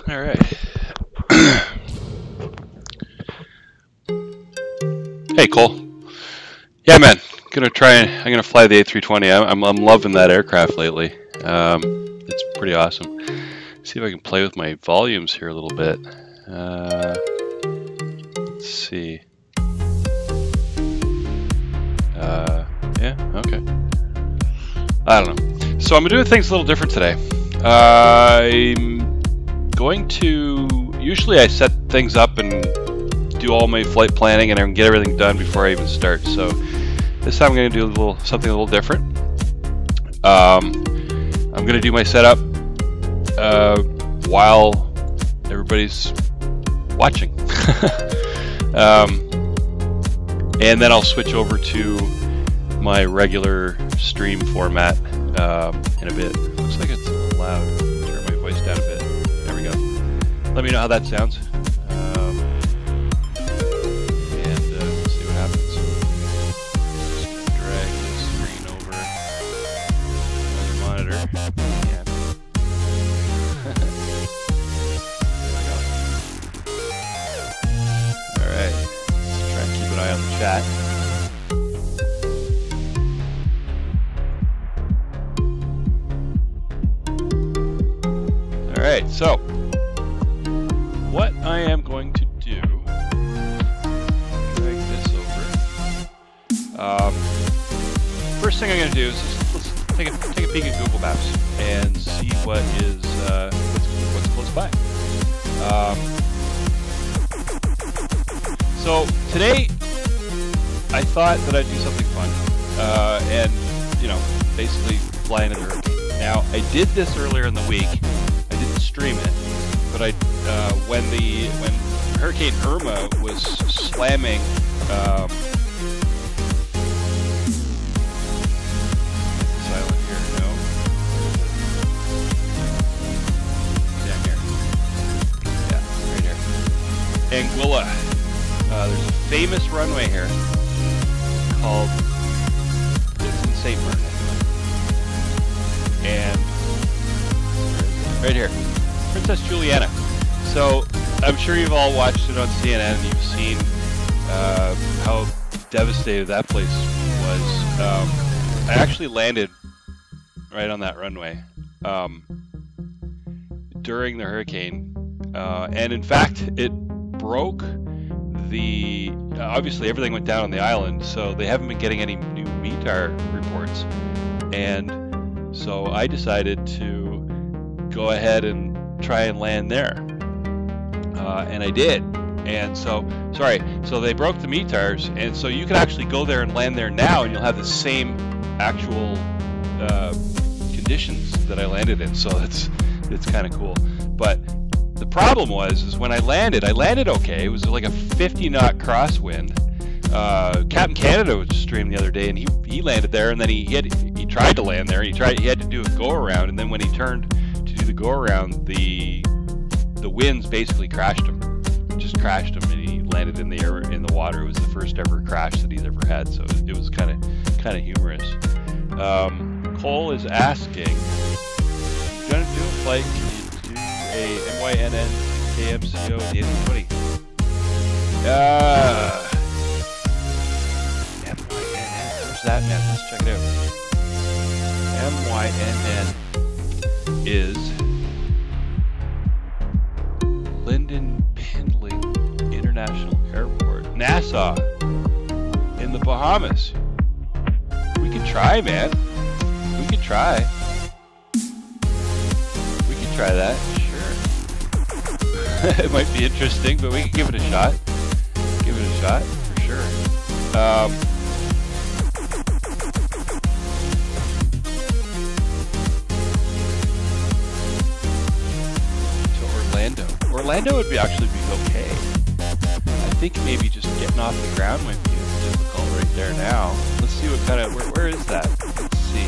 All right. Hey, Cole. Yeah, man. I'm gonna fly the A320. I'm loving that aircraft lately. It's pretty awesome. See if I can play with my volumes here a little bit. Let's see. Yeah. Okay. I don't know. So I'm doing things a little different today. I'm going to, usually I set things up and do all my flight planning and I can get everything done before I even start. So this time I'm going to do something a little different. I'm going to do my setup while everybody's watching. And then I'll switch over to my regular stream format in a bit. Looks like it's a little loud. Turn my voice down a bit. There we go. Let me know how that sounds. And we'll see what happens. Just drag the screen over another monitor. And there we go. Alright. Let's try and keep an eye on the chat. Alright, so what I am going to do, drag this over. First thing I'm going to do is let's take a peek at Google Maps and see what is what's close by. So today I thought that I'd do something fun and basically fly into the hurricane. Now I did this earlier in the week. I didn't stream it, but when Hurricane Irma was slamming silent here, no. Down here. Yeah, right here. Anguilla. There's a famous runway here called, it's in St. Martin, and right here, Princess Juliana. So I'm sure you've all watched it on CNN and you've seen how devastated that place was. I actually landed right on that runway during the hurricane, and in fact it broke the, obviously everything went down on the island, so they haven't been getting any new METAR reports, and so I decided to go ahead and try and land there, and I did. And so they broke the METARs, and so you can actually go there and land there now, and you'll have the same actual conditions that I landed in. So it's kind of cool. But the problem is when I landed okay. It was like a 50-knot crosswind, Captain Canada was streamed the other day, and he landed there, and then he tried to land there. He had to do a go around, and then when he turned to do the go around, the winds basically crashed him, and he landed in the water. It was the first ever crash that he's ever had, so it was kind of humorous. Cole is asking, if you're gonna do a flight, can you do a MYNN KMCO the A320? MYNN, where's that, man? Let's check it out. MYNN is Lyndon Pendling International Airport, Nassau, in the Bahamas. We could try, man. We could try. We could try that, sure. It might be interesting, but we could give it a shot. Give it a shot, for sure. Orlando would actually be okay. I think maybe just getting off the ground might be difficult right there now. Let's see what kind of, where is that? Let's see.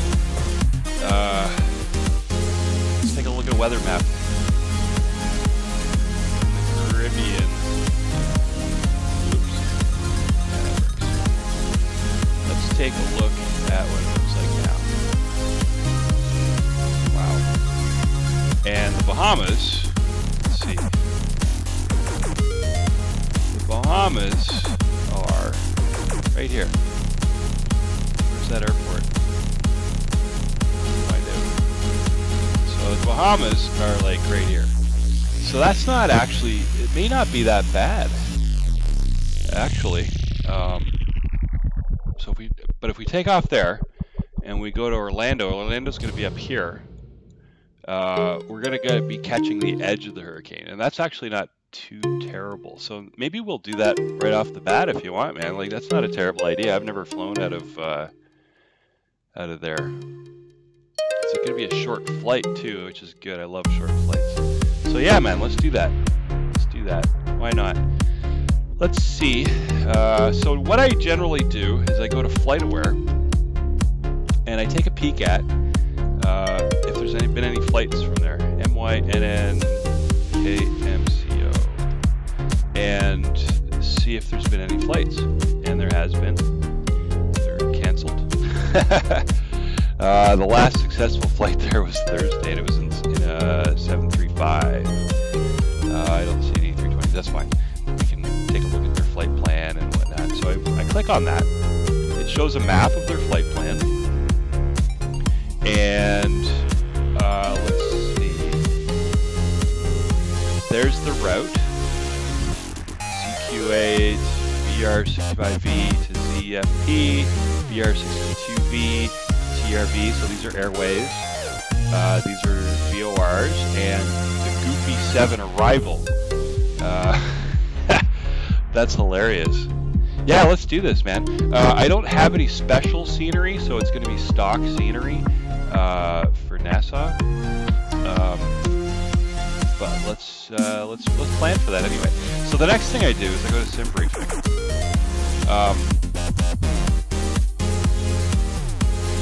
Let's take a look at a weather map. In the Caribbean. Oops. Yeah, that works. Let's take a look at what it looks like now. Wow. And the Bahamas. Bahamas are right here. Where's that airport? Find out. So the Bahamas are like right here. So that's not actually, it may not be that bad, actually. If we take off there and we go to Orlando, Orlando's going to be up here. We're going to be catching the edge of the hurricane, and that's actually not too terrible. So maybe we'll do that right off the bat if you want, man. Like, that's not a terrible idea. I've never flown out of there. It's going to be a short flight too, which is good. I love short flights. So yeah, man, let's do that. Let's do that. Why not? Let's see. So what I generally do is I go to FlightAware and I take a peek at if there's been any flights from there. MYNN KMCO, and see if there's been any flights. And there has been. They're canceled. The last successful flight there was Thursday, and it was in 735. I don't see any 320s. That's fine. We can take a look at their flight plan and whatnot. So I click on that. It shows a map of their flight plan. And let's see. There's the route. CQ8, VR65V to ZFP, VR62V, TRV. So these are airways. These are VORs, and the Goofy 7 arrival. That's hilarious. Yeah, let's do this, man. I don't have any special scenery, so it's going to be stock scenery for Nassau. But let's plan for that anyway. So the next thing I do is I go to sim briefing.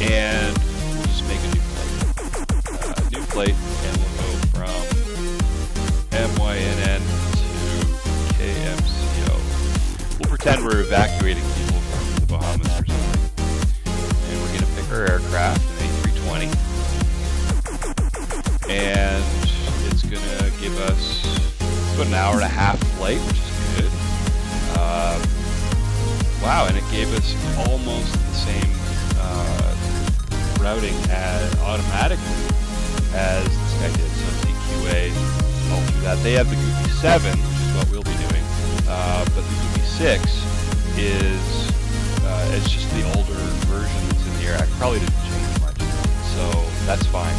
And we'll just make a new flight. And we'll go from MYNN to KMCO. We'll pretend we're evacuating people from the Bahamas or something. And we're going to pick our aircraft, an A320. And it's going to give us about an hour and a half flight, which is good. Wow, and it gave us almost the same routing automatically as this guy did. So CQA, all through that. They have the Goofy 7, which is what we'll be doing. But the Goofy 6 is it's just the older version that's in the air. I probably didn't change much, so that's fine.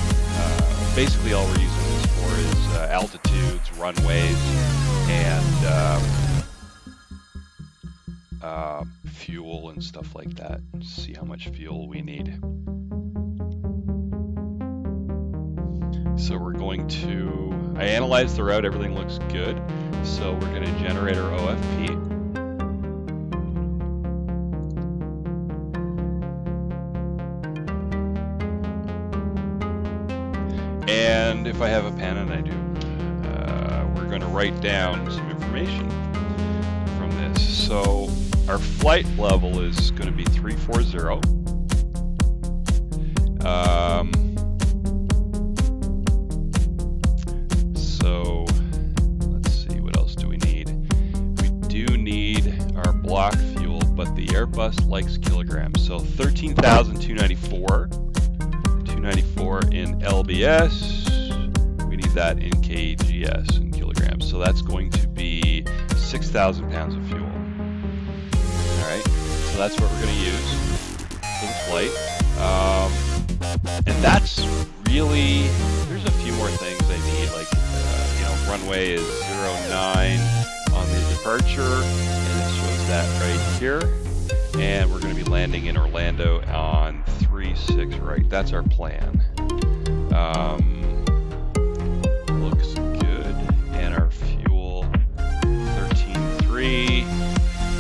Basically, all we're using this for is altitudes, runways, and fuel and stuff like that. See how much fuel we need. So we're going to, I analyzed the route, everything looks good. So we're going to generate our OFP. And if I have a pen, and I do, we're going to write down some information from this. So our flight level is going to be 340. So let's see, what else do we need? We do need our block fuel, but the Airbus likes kilograms. So 13,294. 294 in LBS. We need that in kgs, in kilograms. So that's going to be 6,000 pounds of fuel. All right, so that's what we're going to use for the flight. And that's really, there's a few more things I need, like, runway is 09 on the departure, and it shows that right here. And we're going to be landing in Orlando on 36 right. That's our plan. Looks good. And our fuel 13.3.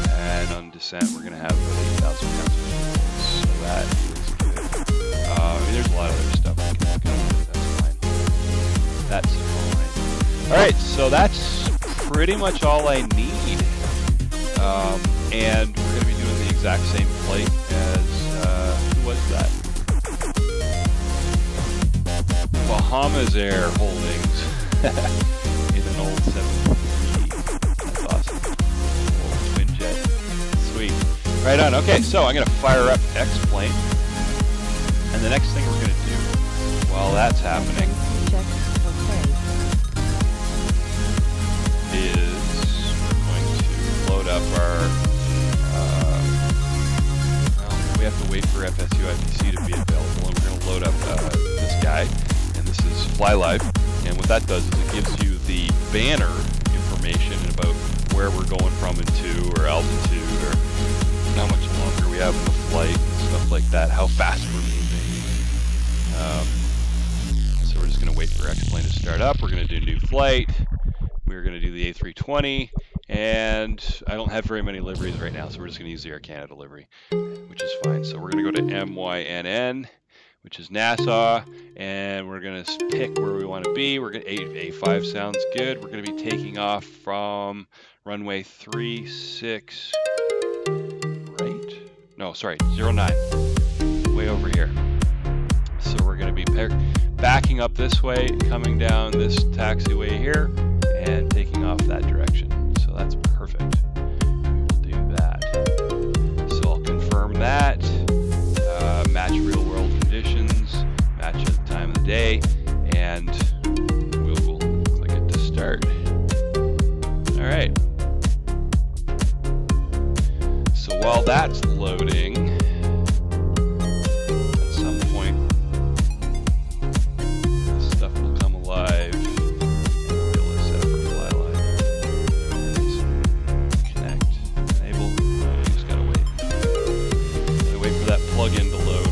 And on descent, we're going to have 8,000 pounds of fuel. So that is good. I mean, there's a lot of other stuff we can look at. That's fine. That's fine. All right, so that's pretty much all I need. And we're going to be doing the exact same flight as, who was that? Bahamas Air Holdings in an old 743. That's awesome. Old twin jet. Sweet. Right on. Okay, so I'm going to fire up X-plane. And the next thing we're going to do while that's happening is we're going to load up our we have to wait for FSU IPC to be available, and we're going to load up this guy, and this is FlyLive, and what that does is it gives you the banner information about where we're going from and to, or altitude, or how much longer we have in the flight, and stuff like that, how fast we're moving. So we're just going to wait for X-plane to start up. We're going to do new flight. We're going to do the A320, and I don't have very many liveries right now, so we're just going to use the Air Canada livery, which is fine. So we're going to go to MYNN, which is Nassau, and we're going to pick where we want to be. We're going to A5 sounds good. We're going to be taking off from runway 36 right? No, sorry, 09, way over here. So we're going to be backing up this way, coming down this taxiway here, and taking off that direction. So that's perfect. We'll do that. So I'll confirm that. Match real world conditions, match at the time of the day, and we'll click it to start. All right. So while that's loading, at some point, this stuff will come alive. Plug-in to load.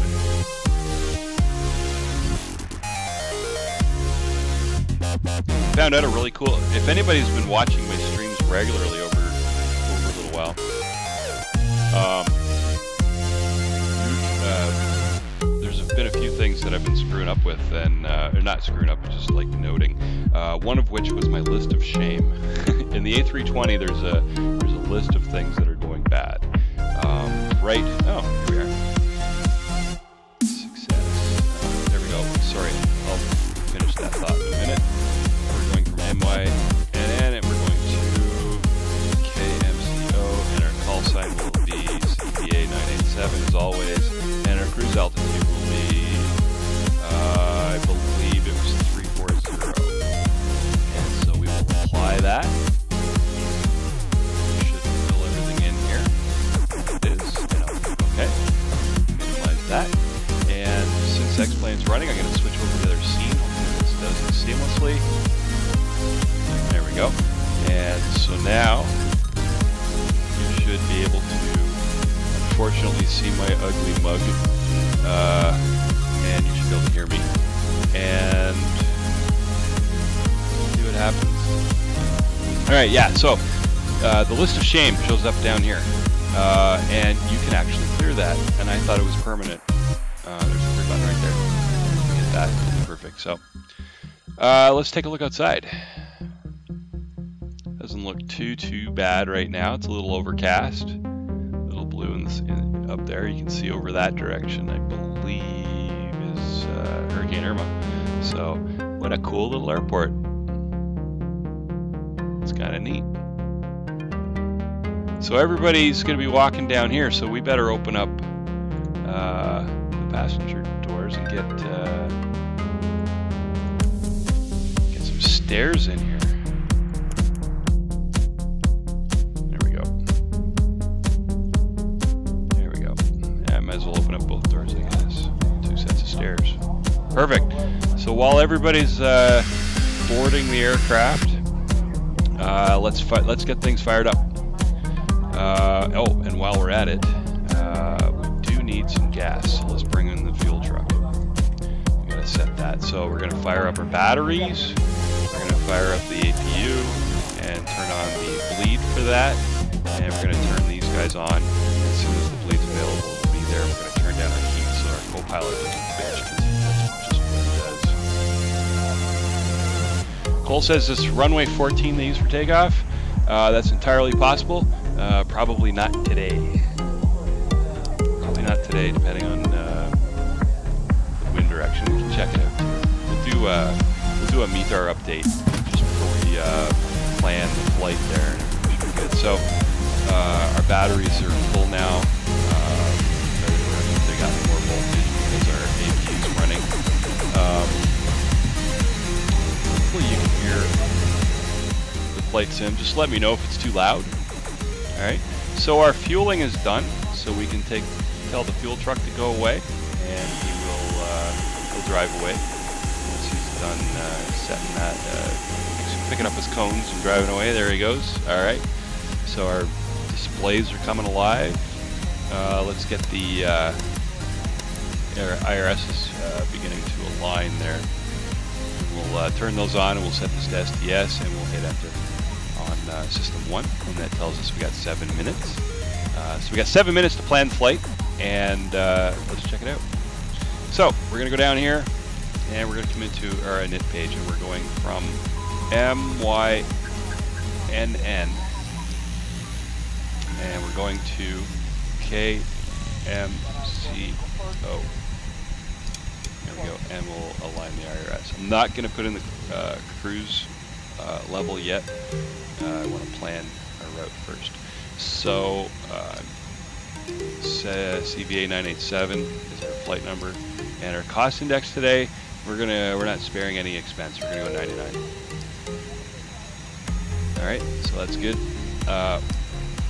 Found out a really cool, if anybody's been watching my streams regularly over a little while, there's been a few things that I've been screwing up with, and or not screwing up, but just like noting. One of which was my list of shame. In the A320, there's a list of things that are going bad. Right? Oh, here we are. Sorry, I'll finish that thought in a minute. We're going from MYNN, and we're going to KMCO, and our call sign will be CPA 987 as always, and our cruise altitude will be, I believe it was 340. And so we will apply that. We should fill everything in here. It is, okay. Minimize that. And since X-plane's running, I'm going to switch over to the other scene. Hopefully this does it seamlessly. There we go. And so now, you should be able to, unfortunately, see my ugly mug. And you should be able to hear me. And see what happens. Alright, yeah, so the list of shame shows up down here. And you can actually clear that. And I thought it was permanent. There's a clear button right there. Get that. Perfect. So Let's take a look outside. Doesn't look too bad right now. It's a little overcast. A little blue up there. You can see over that direction, I believe, is Hurricane Irma. So, what a cool little airport. It's kind of neat. So everybody's going to be walking down here, so we better open up the passenger doors and get some stairs in here. There we go. There we go. Yeah, I might as well open up both doors, I guess. 2 sets of stairs. Perfect. So while everybody's boarding the aircraft, let's get things fired up. Oh, and while we're at it, we do need some gas. So let's bring in the fuel truck. We gotta set that. So we're gonna fire up our batteries. We're gonna fire up the APU and turn on the bleed for that. And we're gonna turn these guys on as soon as the bleed's available. It'll be there. We're gonna turn down our heat so our co-pilot doesn't bitch, because that's just what he does. Cole says this runway 14 they use for takeoff. That's entirely possible. Probably not today. Probably not today, depending on the wind direction. We can check it out. We'll do a METAR update just before we plan the flight there, and everything should be good. So our batteries are full now. They got more voltage because our APU is running. Hopefully you can hear the flight sim. Just let me know if it's too loud. Alright, so our fueling is done, so we can tell the fuel truck to go away, and he'll drive away once he's done setting that, picking up his cones and driving away. There he goes. Alright, so our displays are coming alive. Let's get the IRS is beginning to align there. We'll turn those on and we'll set this to STS, and we'll hit enter on system 1, and that tells us we got 7 minutes. So we got 7 minutes to plan the flight, and let's check it out. So we're going to go down here, and we're going to come into our init page, and we're going from MYNN, and we're going to KMCO. There we go, and we'll align the IRS. I'm not going to put in the cruise level yet. I want to plan our route first. So CVA 987 is our flight number, and our cost index today, we're not sparing any expense. We're gonna go 99. All right, so that's good.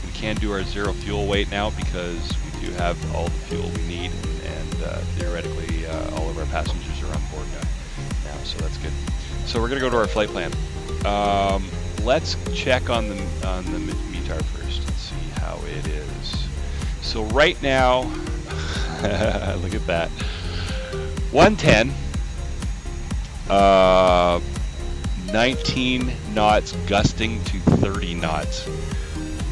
We can do our zero fuel weight now because we do have all the fuel we need, and theoretically all of our passengers are on board now, so that's good. So we're gonna go to our flight plan. Let's check on the METAR first and see how it is. So right now, look at that, 110, 19 knots gusting to 30 knots.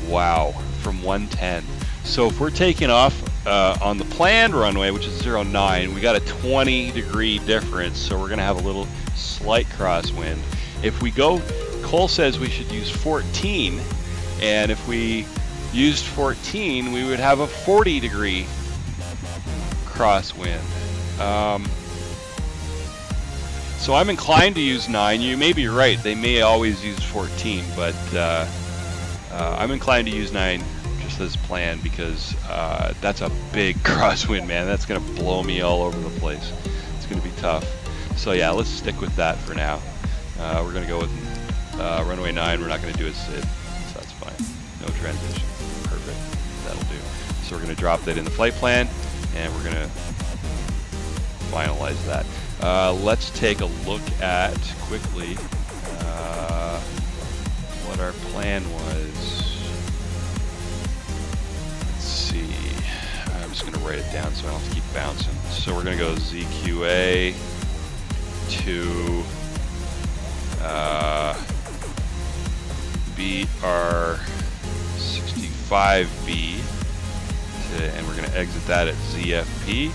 Wow, from 110. So if we're taking off on the planned runway, which is 09, we got a 20-degree difference, so we're gonna have a little slight crosswind. If we go, Cole says we should use 14, and if we used 14, we would have a 40-degree crosswind. So I'm inclined to use 9. You may be right, they may always use 14, but I'm inclined to use 9 just as planned, because that's a big crosswind, man. That's going to blow me all over the place. It's going to be tough. So yeah, let's stick with that for now. We're going to go with runway 9. We're not going to do a SID, so that's fine. No transition. Perfect. That'll do. So we're going to drop that in the flight plan, and we're going to finalize that. Let's take a look at, quickly, what our plan was. Let's see. I'm just going to write it down so I don't have to keep bouncing. So we're going to go ZQA to BR65B, and we're going to exit that at ZFP,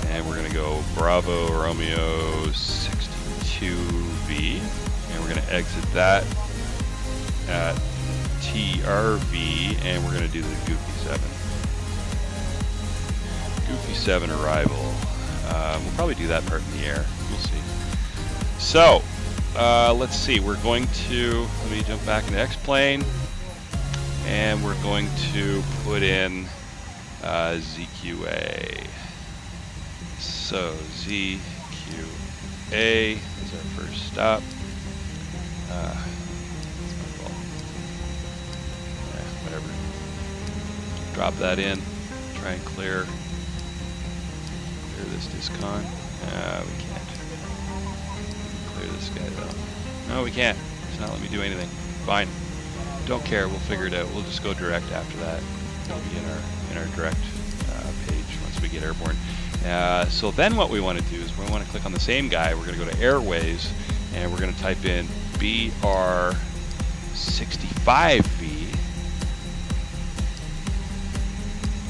and we're going to go Bravo Romeo 62. 2V, and we're going to exit that at TRV, and we're going to do the Goofy 7. Goofy 7 arrival. We'll probably do that part in the air. We'll see. So, let's see. We're going to, let me jump back into X-Plane, and we're going to put in ZQA. So, ZQA is our first stop. Whatever. Drop that in. Try and clear this discon. We can't. Clear this guy though. No, we can't. It's not letting me do anything. Fine. Don't care. We'll figure it out. We'll just go direct after that. It'll be in our direct page once we get airborne. So then what we want to do is we want to click on the same guy. We're going to go to Airways, and we're going to type in BR65V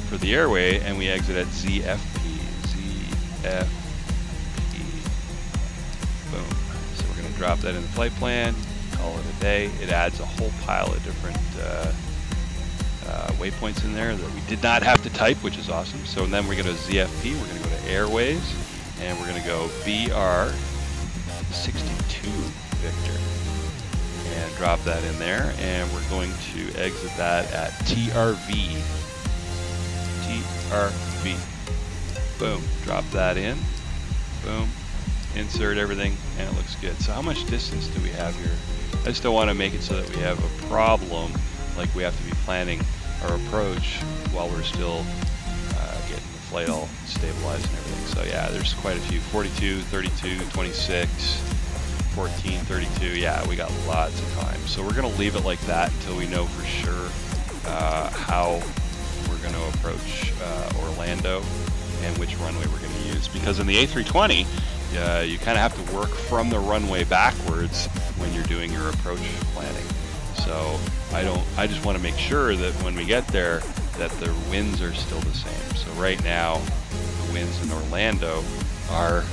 for the airway, and we exit at ZFP. Boom. So we're going to drop that in the flight plan, call it a day. It adds a whole pile of different waypoints in there that we did not have to type, which is awesome. So then we're going to ZFP, we're going to go to Airways, and we're going to go BR62 Victor, and drop that in there, and we're going to exit that at TRV. TRV. Boom, drop that in, boom, insert everything, and it looks good. So how much distance do we have here? I just don't want to make it so that we have a problem, like we have to be planning our approach while we're still getting the flight all stabilized and everything. So yeah, there's quite a few, 42, 32, 26, 14, 32, yeah, we got lots of time. So we're going to leave it like that until we know for sure how we're going to approach Orlando and which runway we're going to use, because in the A320 you kind of have to work from the runway backwards when you're doing your approach planning. So I just want to make sure that when we get there that the winds are still the same. So right now the winds in Orlando are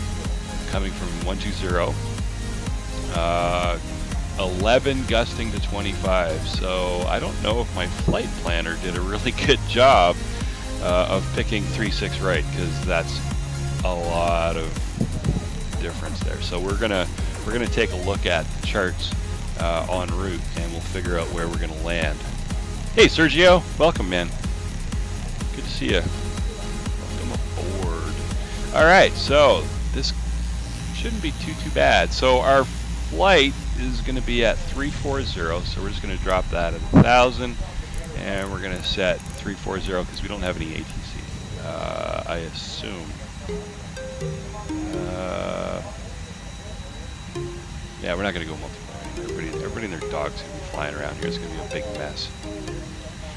coming from 120, 11 gusting to 25. So I don't know if my flight planner did a really good job of picking 3-6 right, because that's a lot of difference there. So we're gonna take a look at the charts en route, and we'll figure out where we're gonna land. Hey Sergio, welcome man. Good to see you. Welcome aboard. All right, so this shouldn't be too bad. So our flight is going to be at 340, so we're just going to drop that at 1,000, and we're going to set 340 because we don't have any ATC, I assume. Yeah, we're not going to go multiply. Everybody and their dogs going to be flying around here. It's going to be a big mess.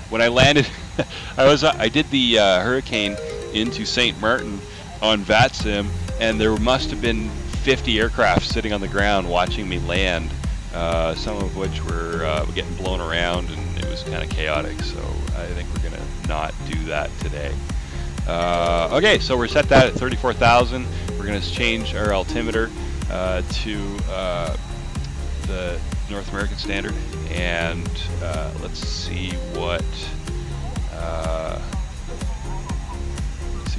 When I landed, I did the Hurricane into St. Martin on VATSIM, and there must have been 50 aircraft sitting on the ground watching me land, some of which were getting blown around, and it was kind of chaotic. So I think we're going to not do that today. Okay, so we're set that at 34,000. We're going to change our altimeter to the North American standard, and let's see what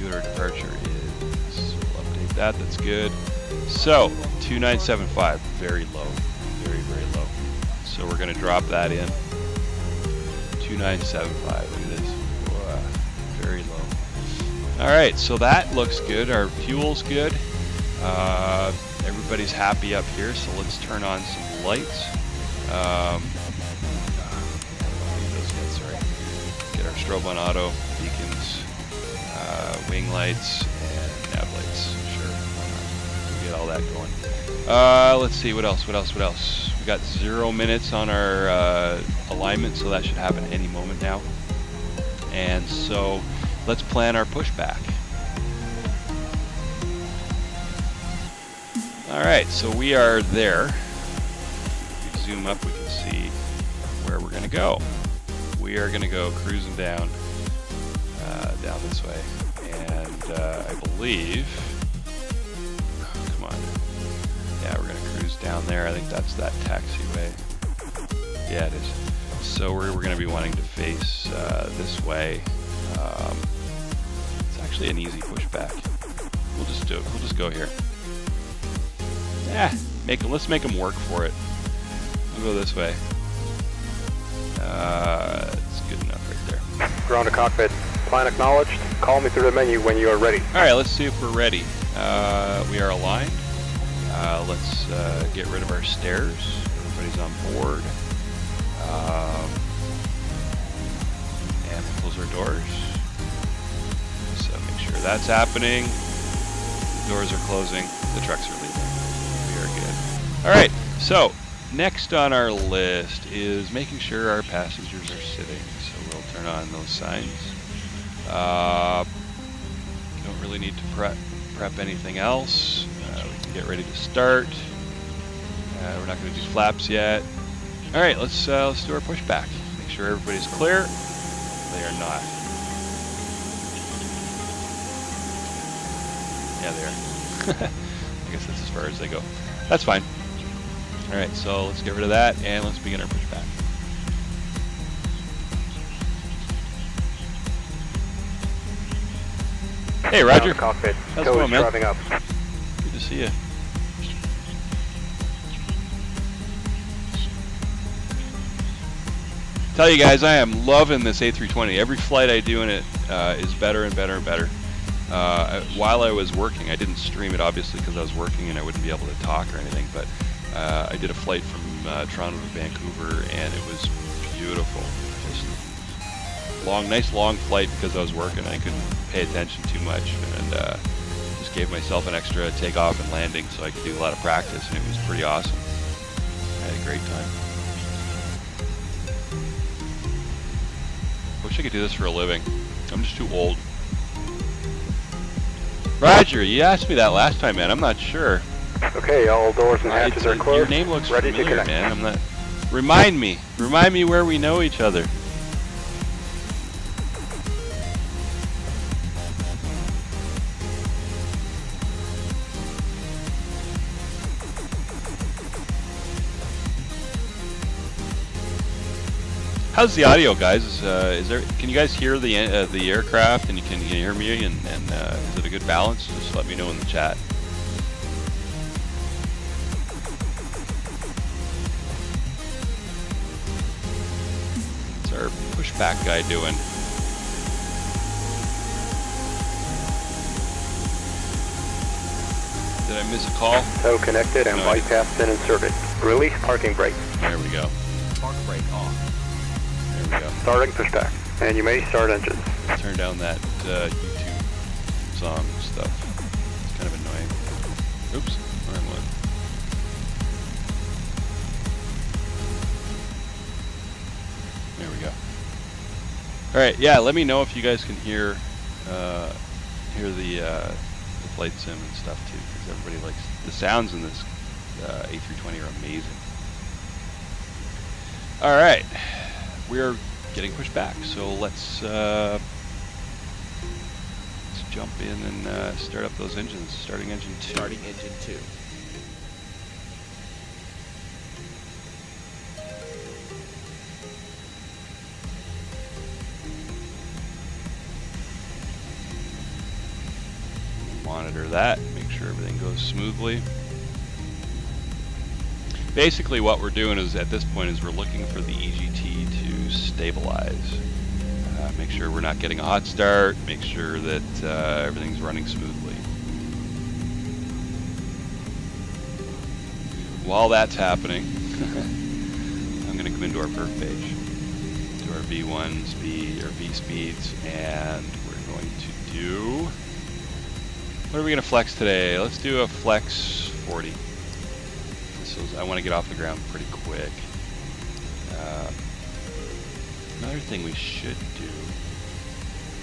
our departure is. We'll update that. That's good. So 2975, very low, very low. So we're going to drop that in. 2975. Look at this. Wow, very low. All right, so that looks good. Our fuel's good. Everybody's happy up here. So let's turn on some lights. Get our strobe on auto, beacons, wing lights, and nav lights. Sure, we'll get all that going. Let's see, what else? We got 0 minutes on our alignment, so that should happen any moment now. And so let's plan our pushback. All right, so we are there. If we zoom up, we can see where we're going to go. We are going to go cruising down this way, and I believe, come on, yeah, we're going to down there. I think that's that taxiway. Yeah, it is. So we're going to be wanting to face this way. It's actually an easy pushback. We'll just do it. We'll just go here. Yeah, let's make them work for it. We'll go this way. It's good enough right there. Ground to cockpit. Plan acknowledged. Call me through the menu when you are ready. All right, let's see if we're ready. We are aligned. Let's get rid of our stairs. Everybody's on board. And we'll close our doors. So make sure that's happening. The doors are closing. The trucks are leaving. We are good. All right, so next on our list is making sure our passengers are sitting. So we'll turn on those signs. Don't really need to prep anything else. We can get ready to start. We're not going to do flaps yet. All right, let's do our pushback. Make sure everybody's clear. They are not. Yeah, they are. I guess that's as far as they go. That's fine. All right, so let's get rid of that and let's begin our pushback. Hey, Roger. Cockpit. How's it going, man? Driving up. Good to see you. Tell you guys, I am loving this A320. Every flight I do in it is better and better and better. While I was working, I didn't stream it obviously because I was working and I wouldn't be able to talk or anything, but I did a flight from Toronto to Vancouver and it was beautiful. Just nice long flight because I was working. I couldn't pay attention too much and just gave myself an extra takeoff and landing so I could do a lot of practice and it was pretty awesome. I had a great time. Wish I could do this for a living. I'm just too old. Roger, you asked me that last time, man. I'm not sure. Okay, all doors and hatches are closed. Your name looks ready familiar, to connect. man. I'm not. Remind me where we know each other. How's the audio, guys? Is there? Can you guys hear the aircraft? And can you hear me? And is it a good balance? Just let me know in the chat. What's our pushback guy doing? Did I miss a call? Tow connected and bypass been inserted. Release parking brake. There we go. Park brake off. There we go. Starting pushback. And you may start engines. Turn down that YouTube song stuff. It's kind of annoying. Oops, wrong one. There we go. All right, yeah. Let me know if you guys can hear the flight sim and stuff too, because everybody likes the sounds in this A320 are amazing. All right. We're getting pushed back, so let's jump in and start up those engines. Starting engine 2. Starting engine 2. Monitor that, make sure everything goes smoothly. Basically what we're doing is at this point is we're looking for the EGT to stabilize. Make sure we're not getting a hot start, make sure that everything's running smoothly. While that's happening, I'm going to come into our perf page, to our V1 speed, or V speeds, and we're going to do, what are we going to flex today? Let's do a flex 40. I want to get off the ground pretty quick. Another thing we should do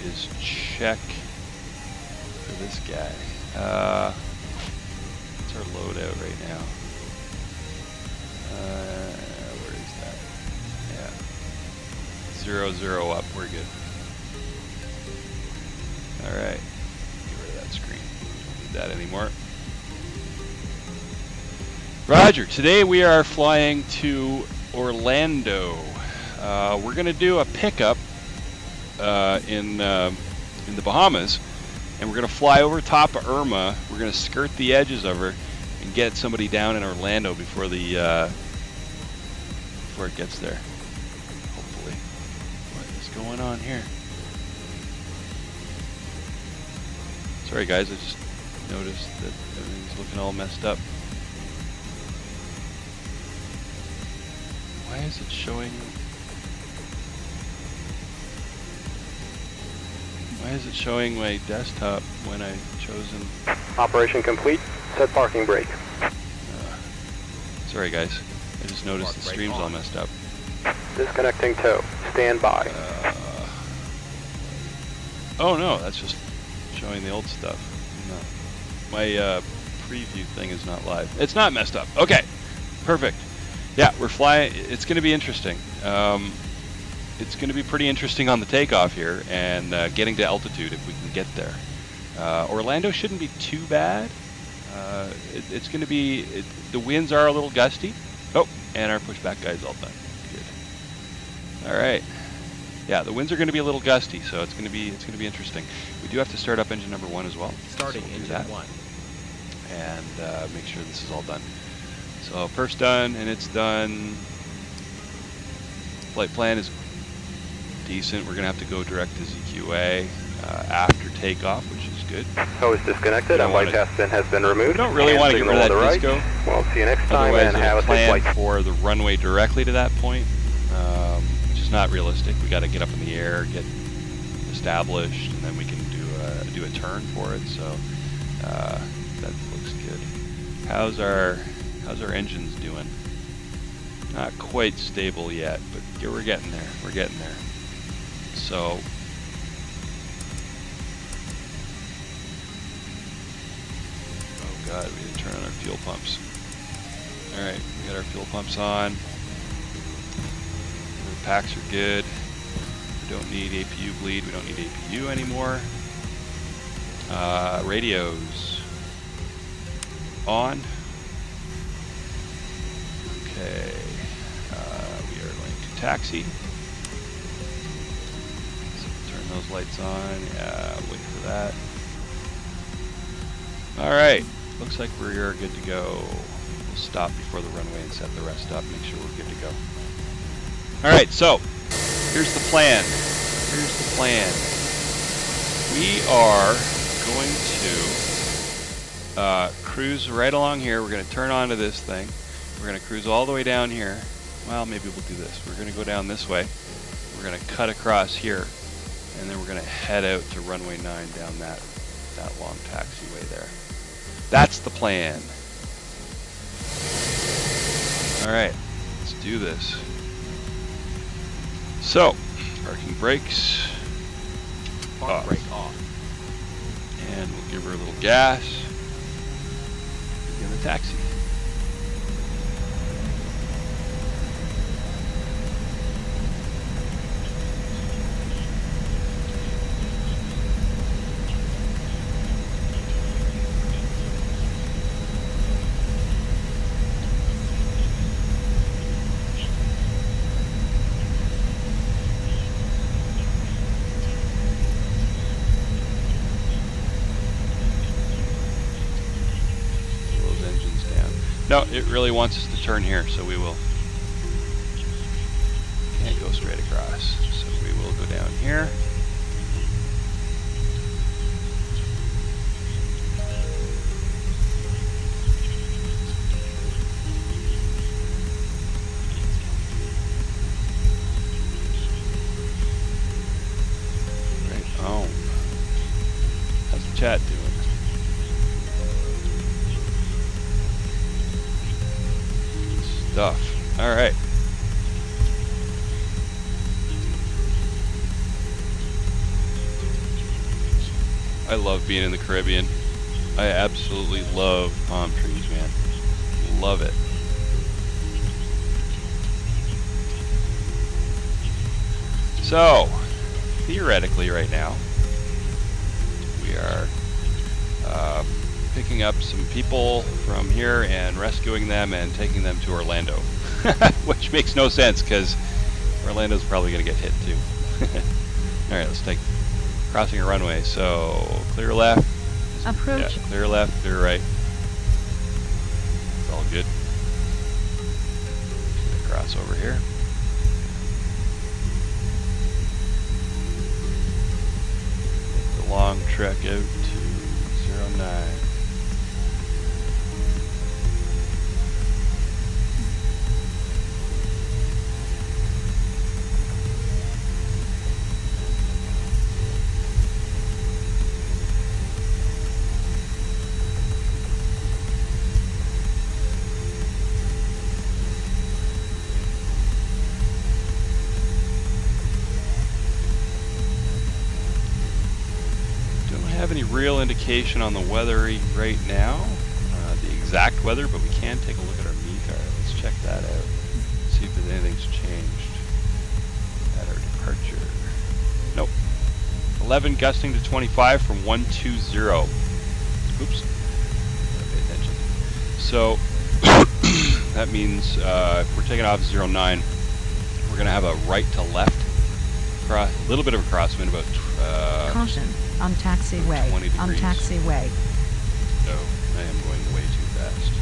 is check for this guy. What's our loadout right now? Where is that? Yeah. 0 up, we're good. Alright. Get rid of that screen. Don't need that anymore. Roger. Today we are flying to Orlando. We're going to do a pickup in the Bahamas, and we're going to fly over top of Irma. We're going to skirt the edges of her and get somebody down in Orlando before the before it gets there. Hopefully. What is going on here? Sorry guys, I just noticed that everything's looking all messed up. Why is it showing? Why is it showing my desktop when I've chosen? Operation complete. Set parking brake. Sorry guys, I just noticed the stream's all messed up. Disconnecting tow. Stand by. Oh no, that's just showing the old stuff. No, my preview thing is not live. It's not messed up. Okay, perfect. Yeah, we're flying. It's going to be interesting. It's going to be pretty interesting on the takeoff here and getting to altitude if we can get there. Orlando shouldn't be too bad. It's going to be. The winds are a little gusty. Oh, and our pushback guy's all done. Good. All right. Yeah, the winds are going to be a little gusty, so it's going to be interesting. We do have to start up engine number 1 as well. Starting so engine 1. And make sure this is all done. So perf's done, and it's done. Flight plan is decent. We're going to have to go direct to ZQA after takeoff, which is good. Tow is disconnected and light test bin has been removed. We don't really want to get rid of that disco. Well, see you next time and have a safe plan flight. for the runway directly to that point, which is not realistic. We got to get up in the air, get established, and then we can do a turn for it. So that looks good. How's our engines doing? Not quite stable yet, but we're getting there. We're getting there. So oh god, we didn't turn on our fuel pumps. All right, we got our fuel pumps on. The packs are good. We don't need APU bleed. We don't need APU anymore. Radios on. Okay, we are going to taxi. So turn those lights on. Yeah, wait for that. All right, looks like we're good to go. We'll stop before the runway and set the rest up. Make sure we're good to go. All right, so here's the plan. Here's the plan. We are going to cruise right along here. We're going to turn onto this thing. We're going to cruise all the way down here. Well, maybe we'll do this. We're going to go down this way. We're going to cut across here, and then we're going to head out to runway 9 down that long taxiway there. That's the plan. All right, let's do this. So, parking brakes. Park brake off. And we'll give her a little gas. Begin the taxi. No, it really wants us to turn here, so we will. Can't go straight across, so we will go down here. Right home. How's the chat doing? Stuff. All right. I love being in the Caribbean. I absolutely love palm trees, man. Love it. So, theoretically right now, we are picking up some people from here and rescuing them and taking them to Orlando. Which makes no sense because Orlando's probably going to get hit too. Alright, let's take crossing a runway. So clear left. Approach. Yeah, clear left, clear right. It's all good. Cross over here. Take the long trek out to 09. Have any real indication on the weather right now, the exact weather, but we can take a look at our METAR. Let's check that out, see if anything's changed at our departure. Nope. 11 gusting to 25 from 120. Oops. Gotta pay attention. So that means if we're taking off 09, we're going to have a right to left, a little bit of a crosswind, about Caution. On taxiway. 20 degrees. On taxiway. Oh, I am going way too fast.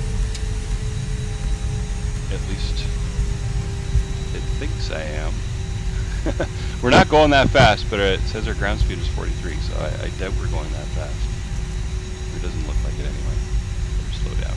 At least it thinks I am. We're not going that fast, but it says our ground speed is 43, so I doubt we're going that fast. It doesn't look like it anyway. Better slow down.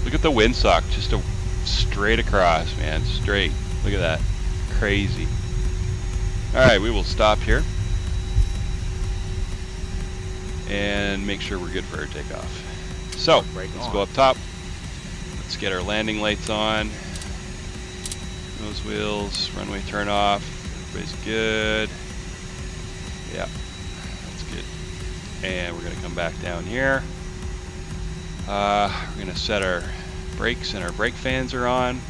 Look at the windsock, just a straight across, man, straight. Look at that, crazy. All right, we will stop here and make sure we're good for our takeoff. So let's go up top. Let's get our landing lights on. Nose wheels, runway turn off. Everybody's good. Yeah, that's good. And we're gonna come back down here. We're gonna set our brakes, and our brake fans are on.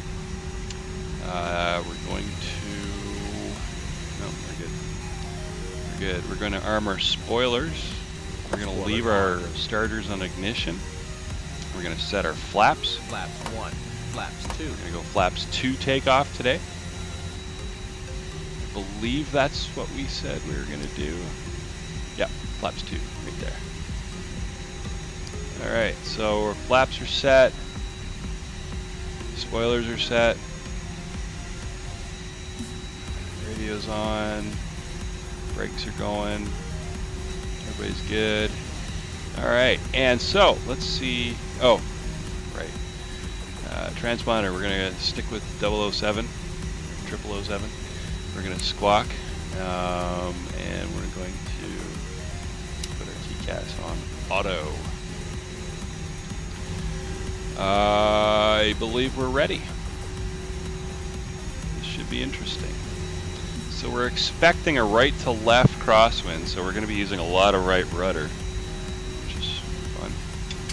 We're going to, no, we're good. We're good. We're going to arm our spoilers. We're going to leave our starters on ignition. We're going to set our flaps. Flaps 1, flaps 2. We're going to go flaps 2 takeoff today. I believe that's what we said we were going to do. Yeah, flaps 2 right there. Alright, so our flaps are set, spoilers are set, radio's on, brakes are going, everybody's good. Alright, and so, let's see, oh, right, transponder, we're going to stick with 007, 0007, we're going to squawk, and we're going to put our TCAS on auto. I believe we're ready. This should be interesting. So we're expecting a right to left crosswind, so we're going to be using a lot of right rudder, which is fun.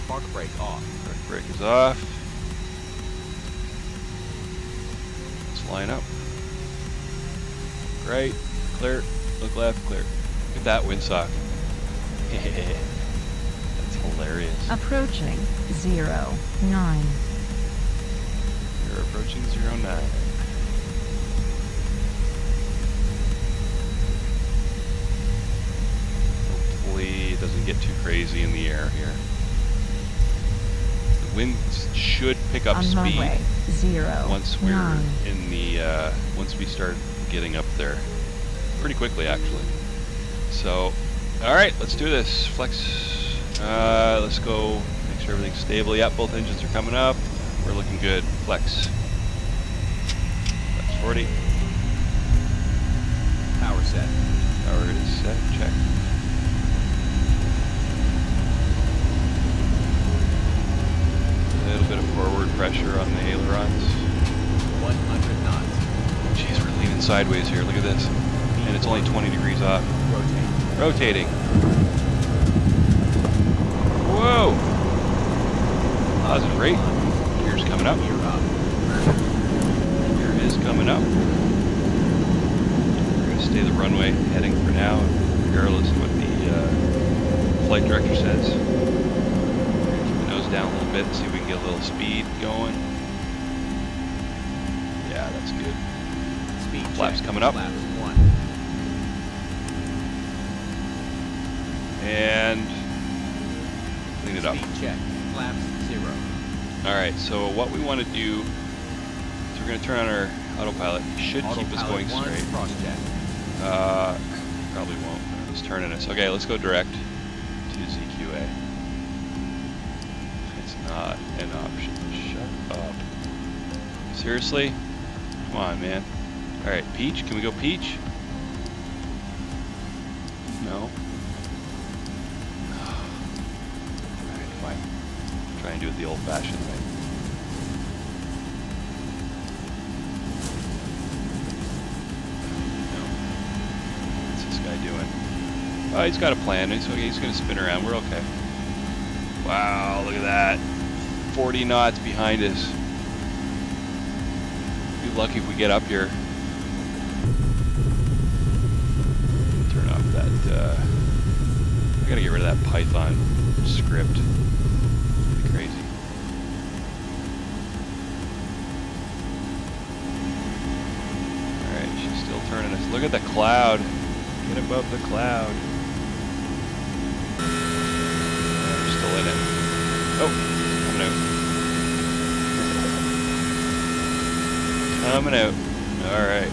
Park brake off. Park brake is off. Let's line up. Right, clear, look left, clear. Look at that windsock. Hilarious. Approaching 09. You're approaching 09. Hopefully it doesn't get too crazy in the air here. The wind should pick up on speed runway 09. once we're in the once we start getting up there. Pretty quickly actually. So alright, let's do this. Flex. Let's go make sure everything's stable. Yep, both engines are coming up. We're looking good. Flex. Flex 40. Power set. Power is set. Check. A little bit of forward pressure on the ailerons. 100 knots. Jeez, we're leaning sideways here. Look at this. And it's only 20 degrees off. Rotate. Rotating. positive rate. Gear's coming up. Gear up. Gear is coming up. We're going to stay the runway heading for now, regardless of what the flight director says. We're going to keep the nose down a little bit and see if we can get a little speed going. Yeah, that's good. Speed Flaps check. coming up. Flaps 1. And clean it up. Speed check. Flaps 0. Alright, so what we want to do is we're going to turn on our autopilot. It should keep us going straight. Cross check. Probably won't. It's turning us. Okay, let's go direct to ZQA. It's not an option. Shut up. Seriously? Come on, man. Alright, Peach. Can we go Peach? No. Alright, fine. Try and do it the old-fashioned way. No. What's this guy doing? Oh, he's got a plan. He's okay. He's going to spin around. We're okay. Wow, look at that. 40 knots behind us. Be lucky if we get up here. Turn off that, I gotta get rid of that Python script. It's pretty crazy. Alright, she's still turning us. Look at the cloud. Get above the cloud. We're still in it. Oh, coming out. Coming out. Alright.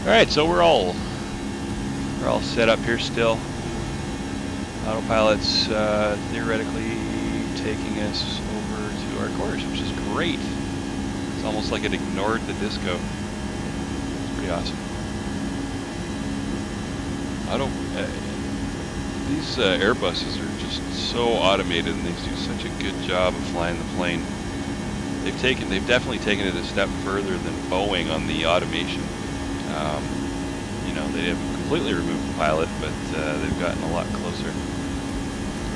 Alright, so we're all set up here still. Autopilot's theoretically taking us over to our course, which is great. It's almost like it ignored the disco. It's pretty awesome. These Airbuses are just so automated, and they do such a good job of flying the plane. They've definitely taken it a step further than Boeing on the automation. You know, they haven't completely removed the pilot, but they've gotten a lot closer.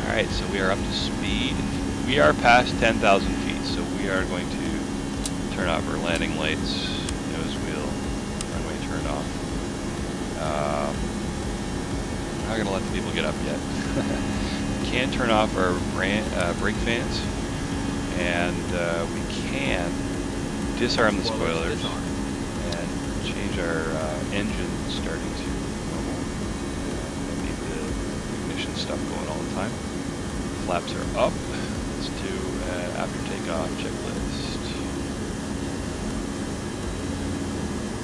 Alright, so we are up to speed. We are past 10,000 feet, so we are going to turn off our landing lights, nose wheel, runway turn off. I'm not going to let the people get up yet. We can turn off our brake fans, and we can disarm the spoilers and change our engine starting to normal. Don't need the ignition stuff going all the time. Flaps are up. Let's do after takeoff checklist.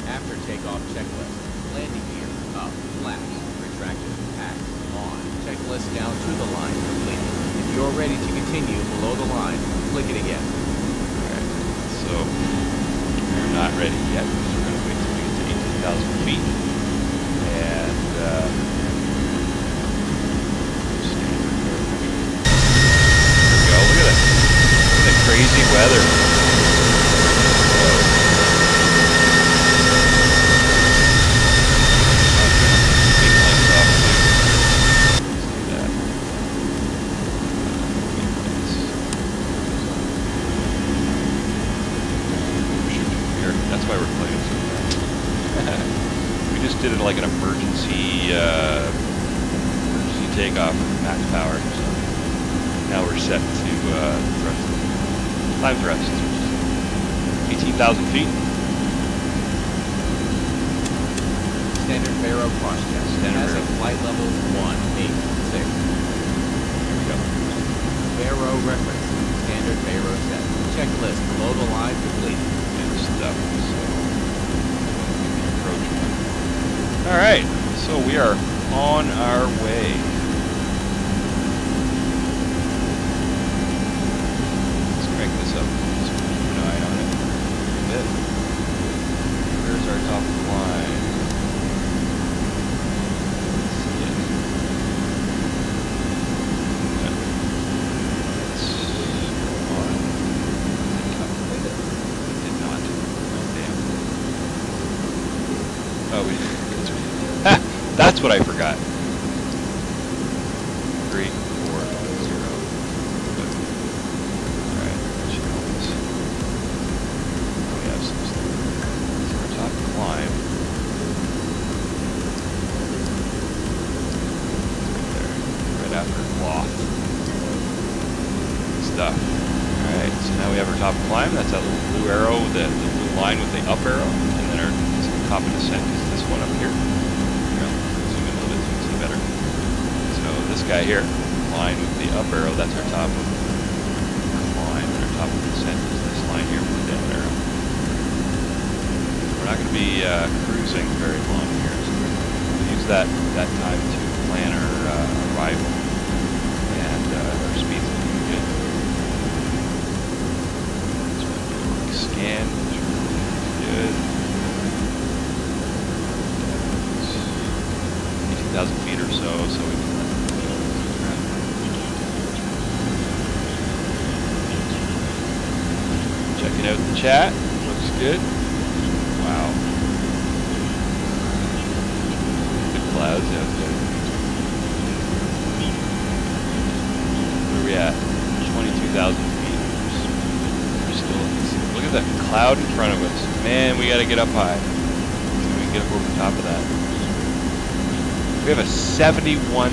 After takeoff checklist. Landing gear up. Flaps. Retracted. Packs. On. Checklist down to the line. Complete. If you're ready to continue below the line, click it again. Alright, so we're not ready yet. We're going to wait till we get to 18,000 feet. And look at the crazy weather. That's why we're playing so fast. We just did it like an emergency takeoff with max power. So now we're set to thrust. Time thrust. 18,000 feet. Standard Faro cross check. Has a flight level 186. Here we go. Faro reference. Standard Faro set. Checklist below the line complete. And stuff. So, alright, so we are on our way. Let's crank this up. Let's keep an eye on it a bit. Where's our top of the line? Let's see it. Let's go on. Calculate it. It did not. Oh, damn. Oh, we that's what I forgot. 3, 4, 0. Good. after cloth. Good stuff. Alright, so now we have our top climb. That's that little blue arrow, the blue line with the up arrow. And then our top of descent is this one up here. Here, I'll zoom in a little bit so you can see better. So this guy here, line with the up arrow, that's our top of climb. And our top of descent is this line here with the down arrow. We're not going to be cruising very long here, so we'll use that time to plan our arrival, and our speed's looking good. So we'll do a quick scan, which is good. 18,000 feet or so we can checking out the chat, looks good. Wow. Good clouds out there. Where are we at? 22,000 feet. We're still, look at that cloud in front of us. Man, we gotta get up high. See if we can get up over top of that. We have a 71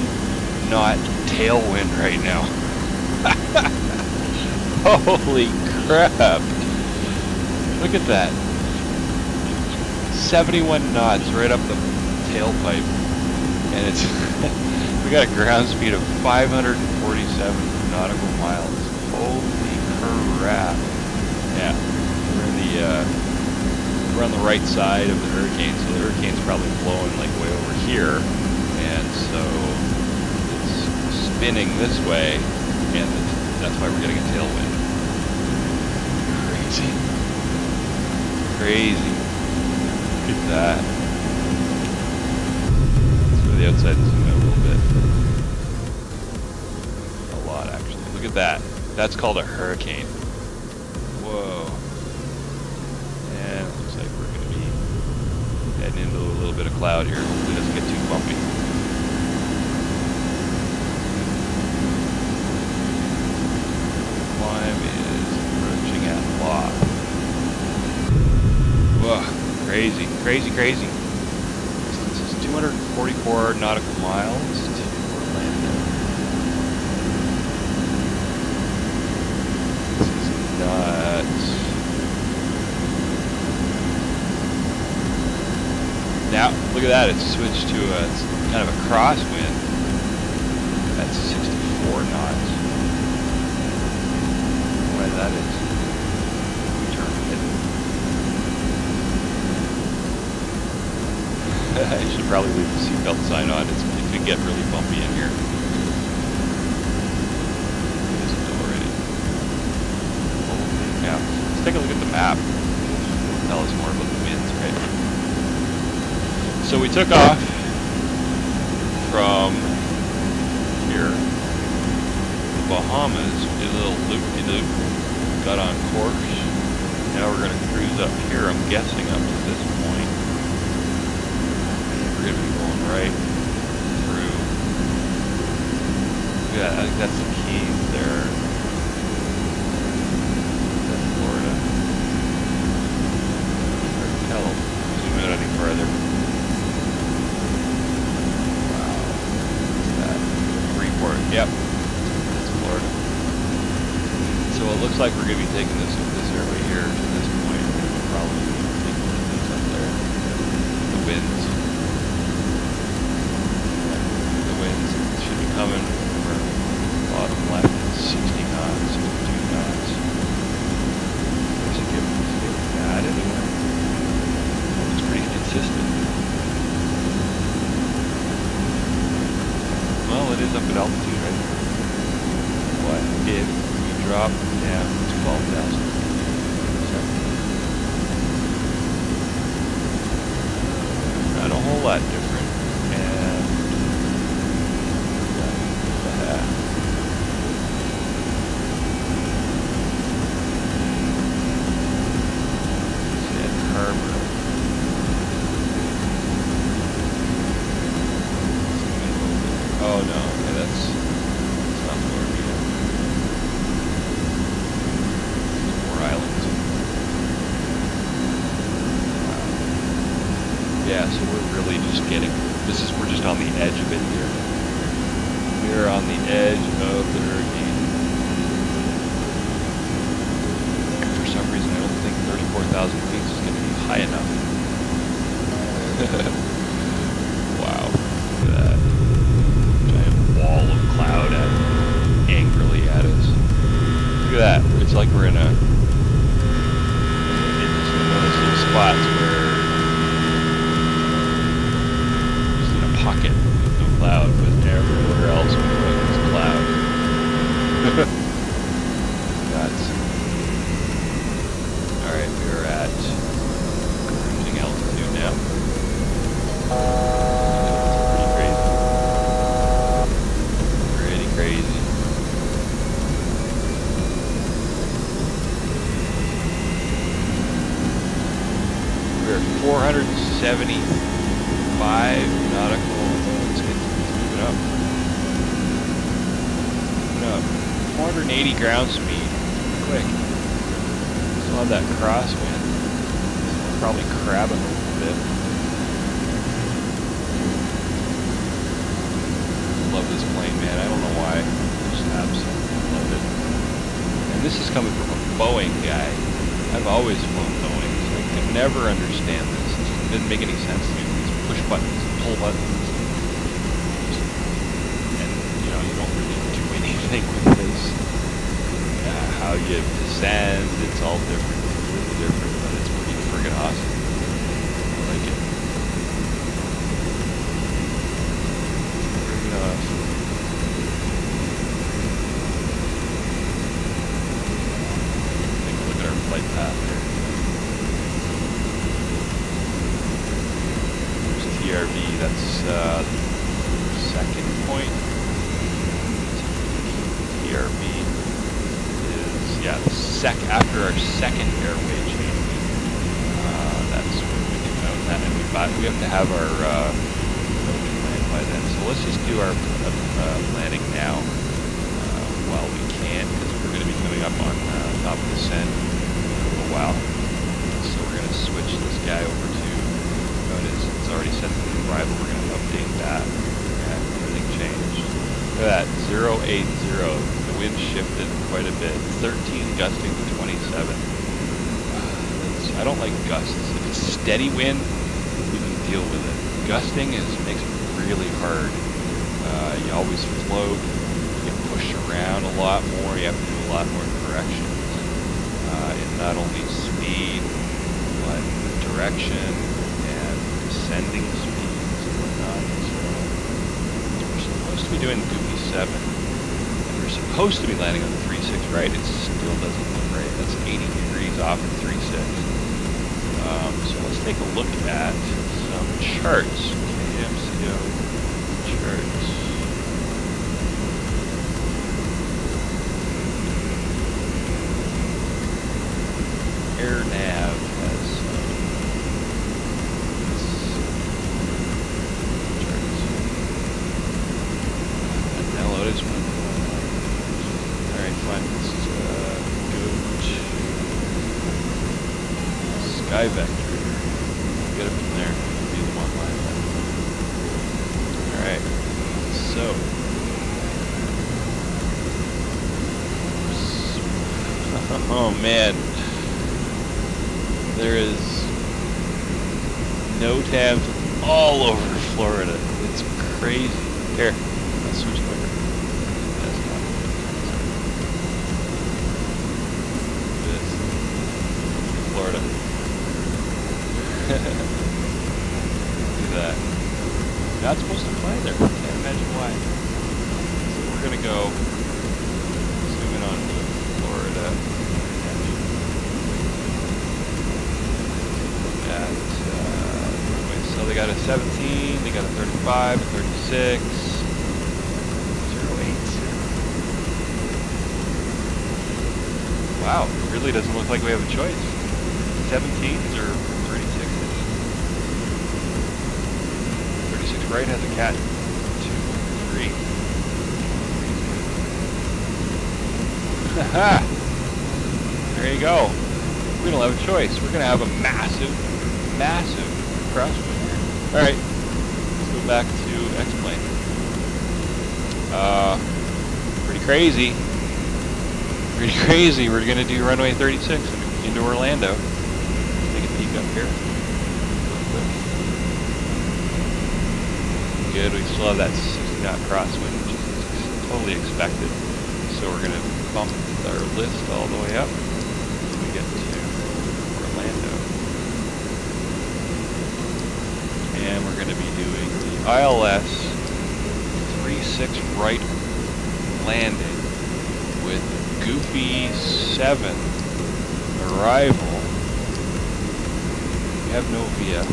knot tailwind right now. Holy crap. Look at that. 71 knots right up the tailpipe, and it's we got a ground speed of 547 nautical miles. Holy crap! Yeah, we're on the right side of the hurricane, so the hurricane's probably blowing like way over here, and so it's spinning this way, and that's why we're getting a tailwind. Crazy. Look at that. Let's go to the outside and zoom out a little bit. A lot, actually. Look at that. That's called a hurricane. Whoa. And it looks like we're going to be heading into a little bit of cloud here. Hopefully it doesn't get too bumpy. Climb is approaching at lock. Whoa. Crazy, crazy, crazy. This is 244 nautical miles to Orlando. This is nuts. Now, look at that. It's switched to it's kind of a crosswind. That's 64 knots. Why that is. I should probably leave the seatbelt sign on. It can get really bumpy in here. It isn't already. Holy cow. Let's take a look at the map. It'll tell us more about the winds, right? So we took off from here, the Bahamas. We did a little loop-de-loop. Got on course. Now we're going to cruise up here, I'm guessing, up to this point. We're going to be going right through. Yeah, I think that's the Keys there. That's Florida. Hard to tell. Zoom out any further. Wow. What's that? Freeport. Yep. That's Florida. So it looks like we're going to be taking this airway here to this point. We'll probably be taking one of these up there. The winds. Should be coming from bottom left, 60 knots, 62 knots. Does it get bad anyway? It's pretty consistent. Well, it is up at altitude, right? What if we drop down to 12,000? Not a whole lot different. Oh no, okay, that's not Florida yet. There's more islands. Wow. Yeah, so we're really just getting, we're just on the edge of it here. We We're on the edge of the hurricane. For some reason, I don't think 34,000 feet is going to be high enough. Wow. Look at that. Giant wall of cloud angrily at us. Look at that. It's like we're in a... It's one of those little spots where... Just in a pocket with no cloud, but everywhere else we look is cloud. Nuts. Alright, we are at cruising altitude now. Pretty crazy. We're at 475 nautical. Let's move it up. Move it up. 480 ground speed. Quick. Still have that crosswind. Probably crabbing a little bit. Love this plane, man. I don't know why. I just absolutely love it. And this is coming from a Boeing guy. I've always flown Boeing, so I can never understand this. It doesn't make any sense to me. These push buttons, pull buttons. And, you know, you don't really do anything with this. How you descend, it's all different. It's really different, but it's pretty friggin' awesome. I like it. Friggin' awesome. Take a look at our flight path there. There's TRV, that's second point. TRV is, yeah, after our second airway change. That's when we can know that, and we have to have our filter plan by then. So let's just do our planning now while we can, because we're going to be coming up on top of the Seine in a little while. So we're going to switch this guy over to, it's already set to arrival. We're going to update that, and everything changed. Look at that, 080. The wind shifted quite a bit. 13 gusting to 27. I don't like gusts. If it's steady wind, we can deal with it. Gusting makes it really hard. You always float. You get pushed around a lot more. You have to do a lot more corrections in not only speed, but direction and descending speeds and whatnot. So we're supposed to be doing Goopy 7. We're supposed to be landing on the 3.6, right? It still doesn't look right. That's 80 degrees off of 3.6. So let's take a look at some charts. KMCO charts. Air Nav has charts. Download is one. Alright, fine. Let's go to Sky Vector. Get it from there. Be the one line. Alright. So. Oh man. There is no tabs all over Florida. It's crazy. Here, let's switch over. This. Florida. Look at that. Not supposed to fly there. Can't imagine why. So we're gonna go zoom in on Florida. So they got a 17, they got a 35, a 36, 080. Wow, it really doesn't look like we have a choice. 17s or 36s? 36 right has a cat 2, 3. Haha! There you go. We don't have a choice. We're going to have a massive crosswind here. Alright, let's go back to X-Plane. crazy. Pretty crazy. We're gonna do runway 36 into Orlando. Take a peek up here. Real quick. Good. We still have that 60 knot crosswind, which is totally expected. So we're gonna bump our list all the way up until we get to Orlando. And we're gonna be doing the ILS 36 right landing with Goofy 7 arrival. We have no via, and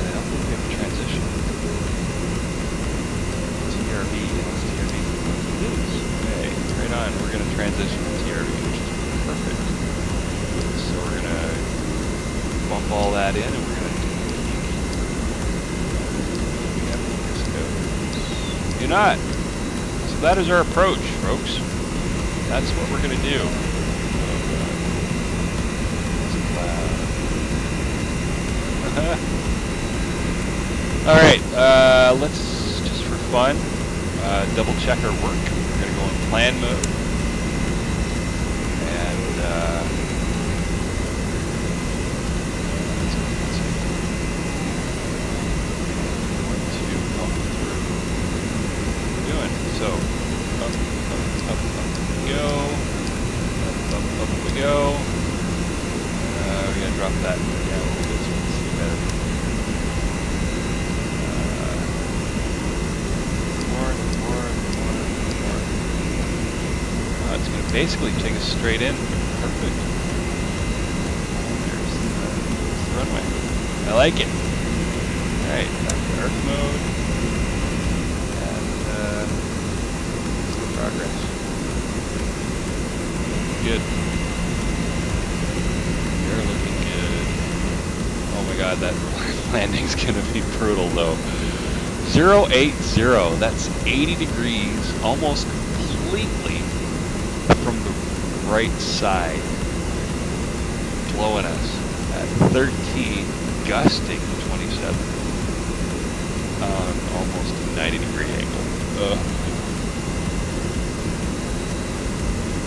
I don't think we have a transition. TRV, yes, TRV. Okay, right on. We're going to transition to TRV, which is perfect. So we're going to bump all that in, and we're going to do not. So that is our approach, folks. That's what we're going to do. Alright, let's, just for fun, double check our work. We're going to go in plan mode. And, let's see. Going to pump through. What we're doing. So, up we go. Up we go. We gotta drop that down a little bit so we can see better. More. It's gonna basically take us straight in. Perfect. There's the runway. I like it. Alright, back to Earth mode. And some progress. Good. They're looking good. Oh my god, that landing's gonna be brutal though. 080, that's 80 degrees, almost completely from the right side, blowing us at 13, gusting 27, almost a 90-degree angle.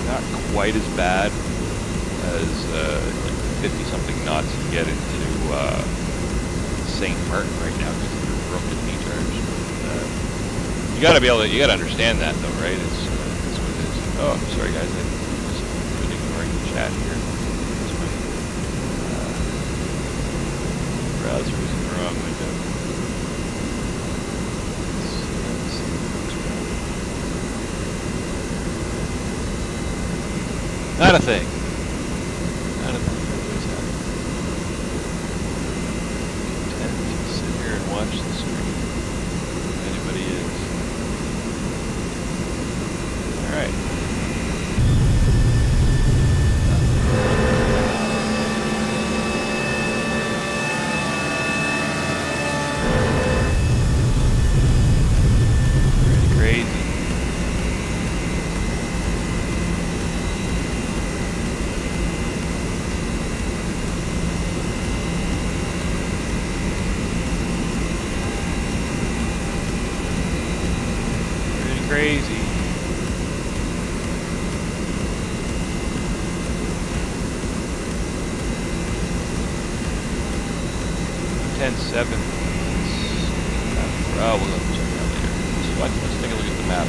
Not quite as bad as 50-something knots to get into St. Martin right now because of the broken V-charge. You gotta be able to, you gotta understand that though, right? It's what it is. Oh, sorry guys, I just been ignoring the chat here. That's my browser was in the wrong window. Let's see what's wrong. Not a thing. Not a thing. Tend to sit here and watch the screen. If anybody is. Alright. Pretty crazy. Crazy. $10.7. Oh, we'll have to check that later. So let's take a look at the map.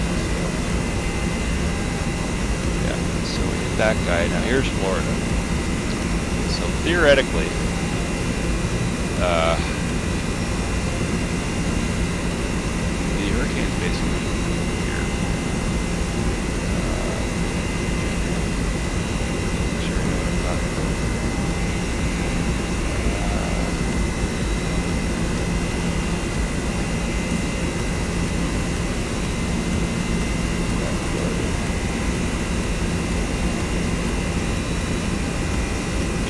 Yeah, so we hit that guy. Now here's Florida. So theoretically, the hurricane's basically here. Sure you know what I'm talking about.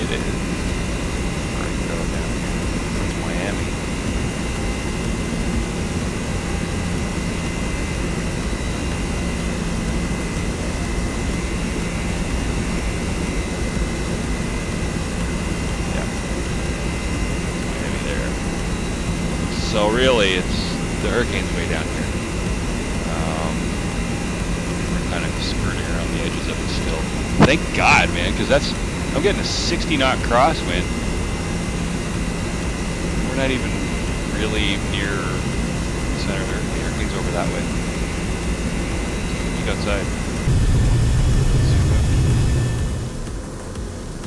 It is. Right, go down here. Towards Miami. So really, it's the hurricane's way down here. kind of skirting around the edges of it still. Thank God, man, because I'm getting a 60 knot crosswind. We're not even really near the center there. The hurricane's over that way. Look outside.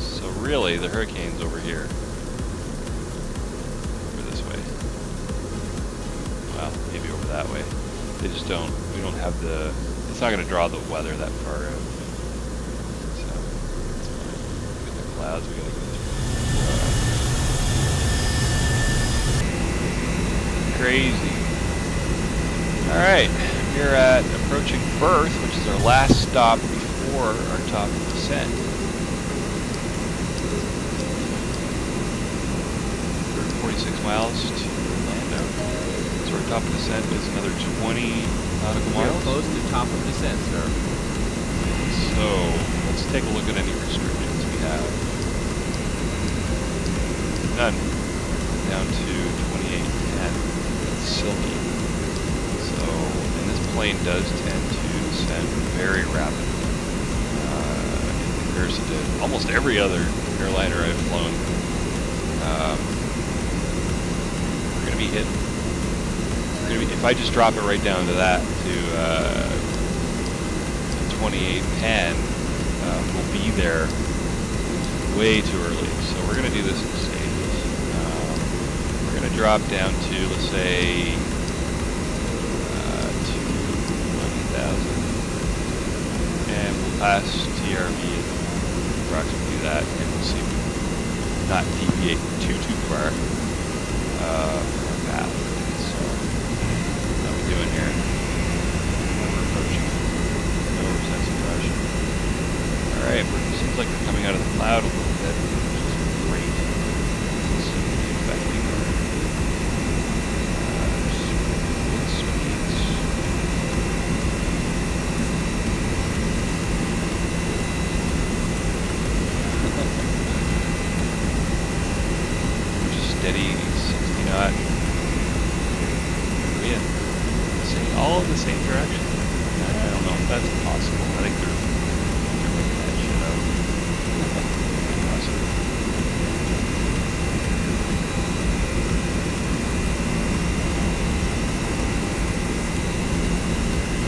So really, the hurricane's over here. Over this way. Well, maybe over that way. They just don't, we don't have the, it's not going to draw the weather that far out. So, it's fine. Look at the clouds we got to go through. Crazy. Alright, we're at approaching berth, which is our last stop before our top descent. 46 miles to Orlando. So our top descent is another 20 nautical We are miles. close to top of descent, sir. So let's take a look at any restrictions we have. None. Down to 2810. That's silky. So, and this plane does tend to descend very rapidly in comparison to almost every other airliner I've flown. We're going to be hit. If I just drop it right down to that, to 2810, we'll be there way too early. So we're going to do this in stages. We're going to drop down to, let's say, 20,000, and we'll pass TRV at approximately that, and we'll see if we can not deviate too far from our path. So, how are we doing here? We're approaching. No sense of rush. Alright, it seems like we're coming out of the cloud a little bit, which is great. This seems to be affecting our wind speeds. Just steady 60 knot. Yeah, all in the same direction. I don't know if that's possible. I think they're making that shit up. Awesome.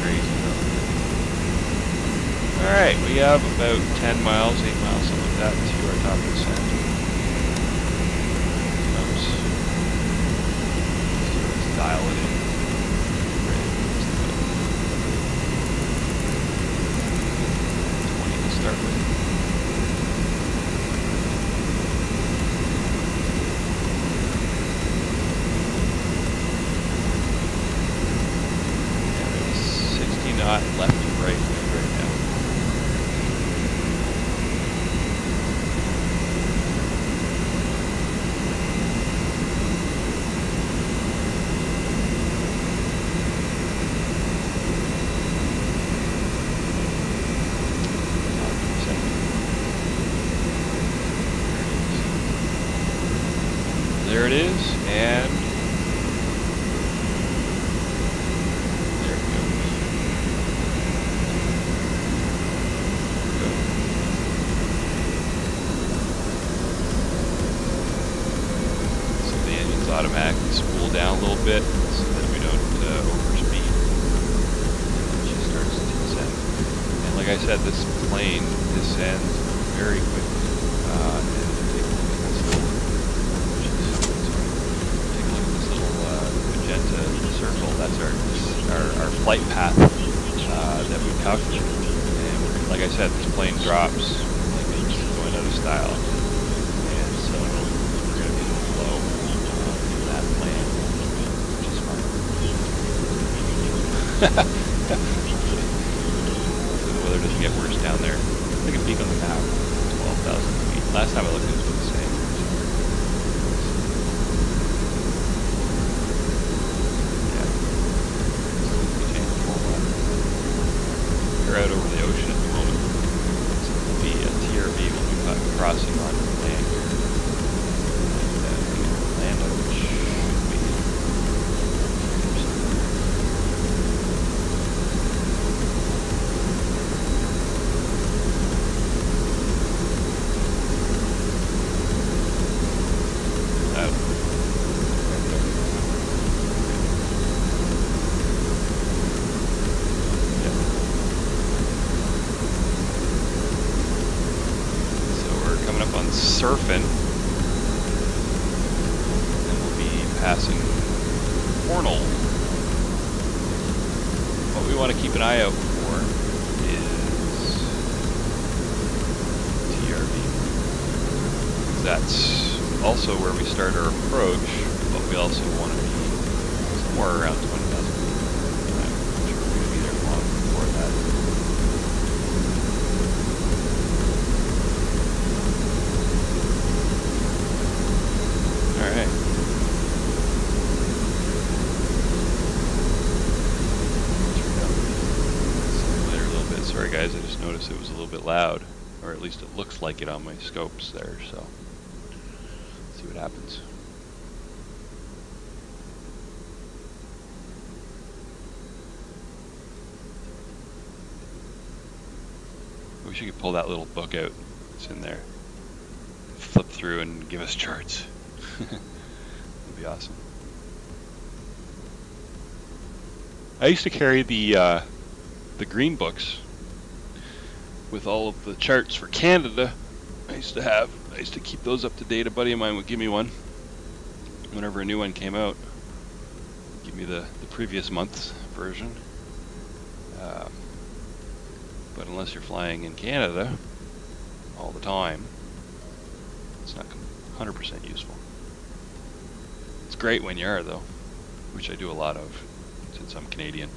Crazy though. Alright, we have about 10 miles, 8 miles, something like that, to our top descent. Oops. So let's dial it in. Start with. Yeah, there's 60 knot left and right right now. There it is, and there it goes. Go. So the engine's automatically spool down a little bit so that we don't overspeed. And she starts to descend. And like I said, this plane descends very quickly. Circle, that's our flight path that we calculated. And like I said, this plane drops like it's going out of style. And so we're going to be in the flow in that plane, which is fine. So the weather doesn't get worse down there. Take a peek on the map, 12,000 feet. Last time I looked, it was the same. Out over the ocean at the moment. So it'll be a TRV when we crossing on land here. And Orlando, which should be surfing. And we'll be passing Cornell. What we want to keep an eye out for is TRV. That's also where we start our approach, but we also want to be somewhere around 20,000 feet. I'm sure we're going to be there long before that. All right. Simulator a little bit. Sorry guys, I just noticed it was a little bit loud, or at least it looks like it on my scopes there, so let's see what happens. I wish you could pull that little book out. It's in there. Flip through and give us charts. That'd be awesome. I used to carry the green books with all of the charts for Canada. I used to keep those up to date. A buddy of mine would give me one whenever a new one came out. Give me the previous month's version. But unless you're flying in Canada all the time, it's not 100% useful. It's great when you are, though, which I do a lot of since I'm Canadian.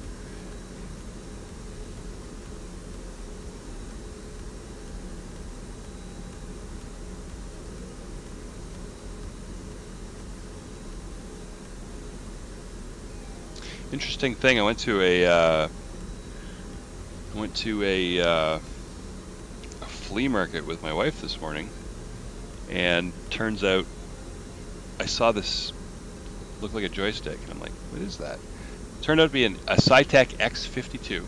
Interesting thing. I went to a flea market with my wife this morning, and turns out I saw this look like a joystick, and I'm like, what is that? Turned out to be a Cytec X52.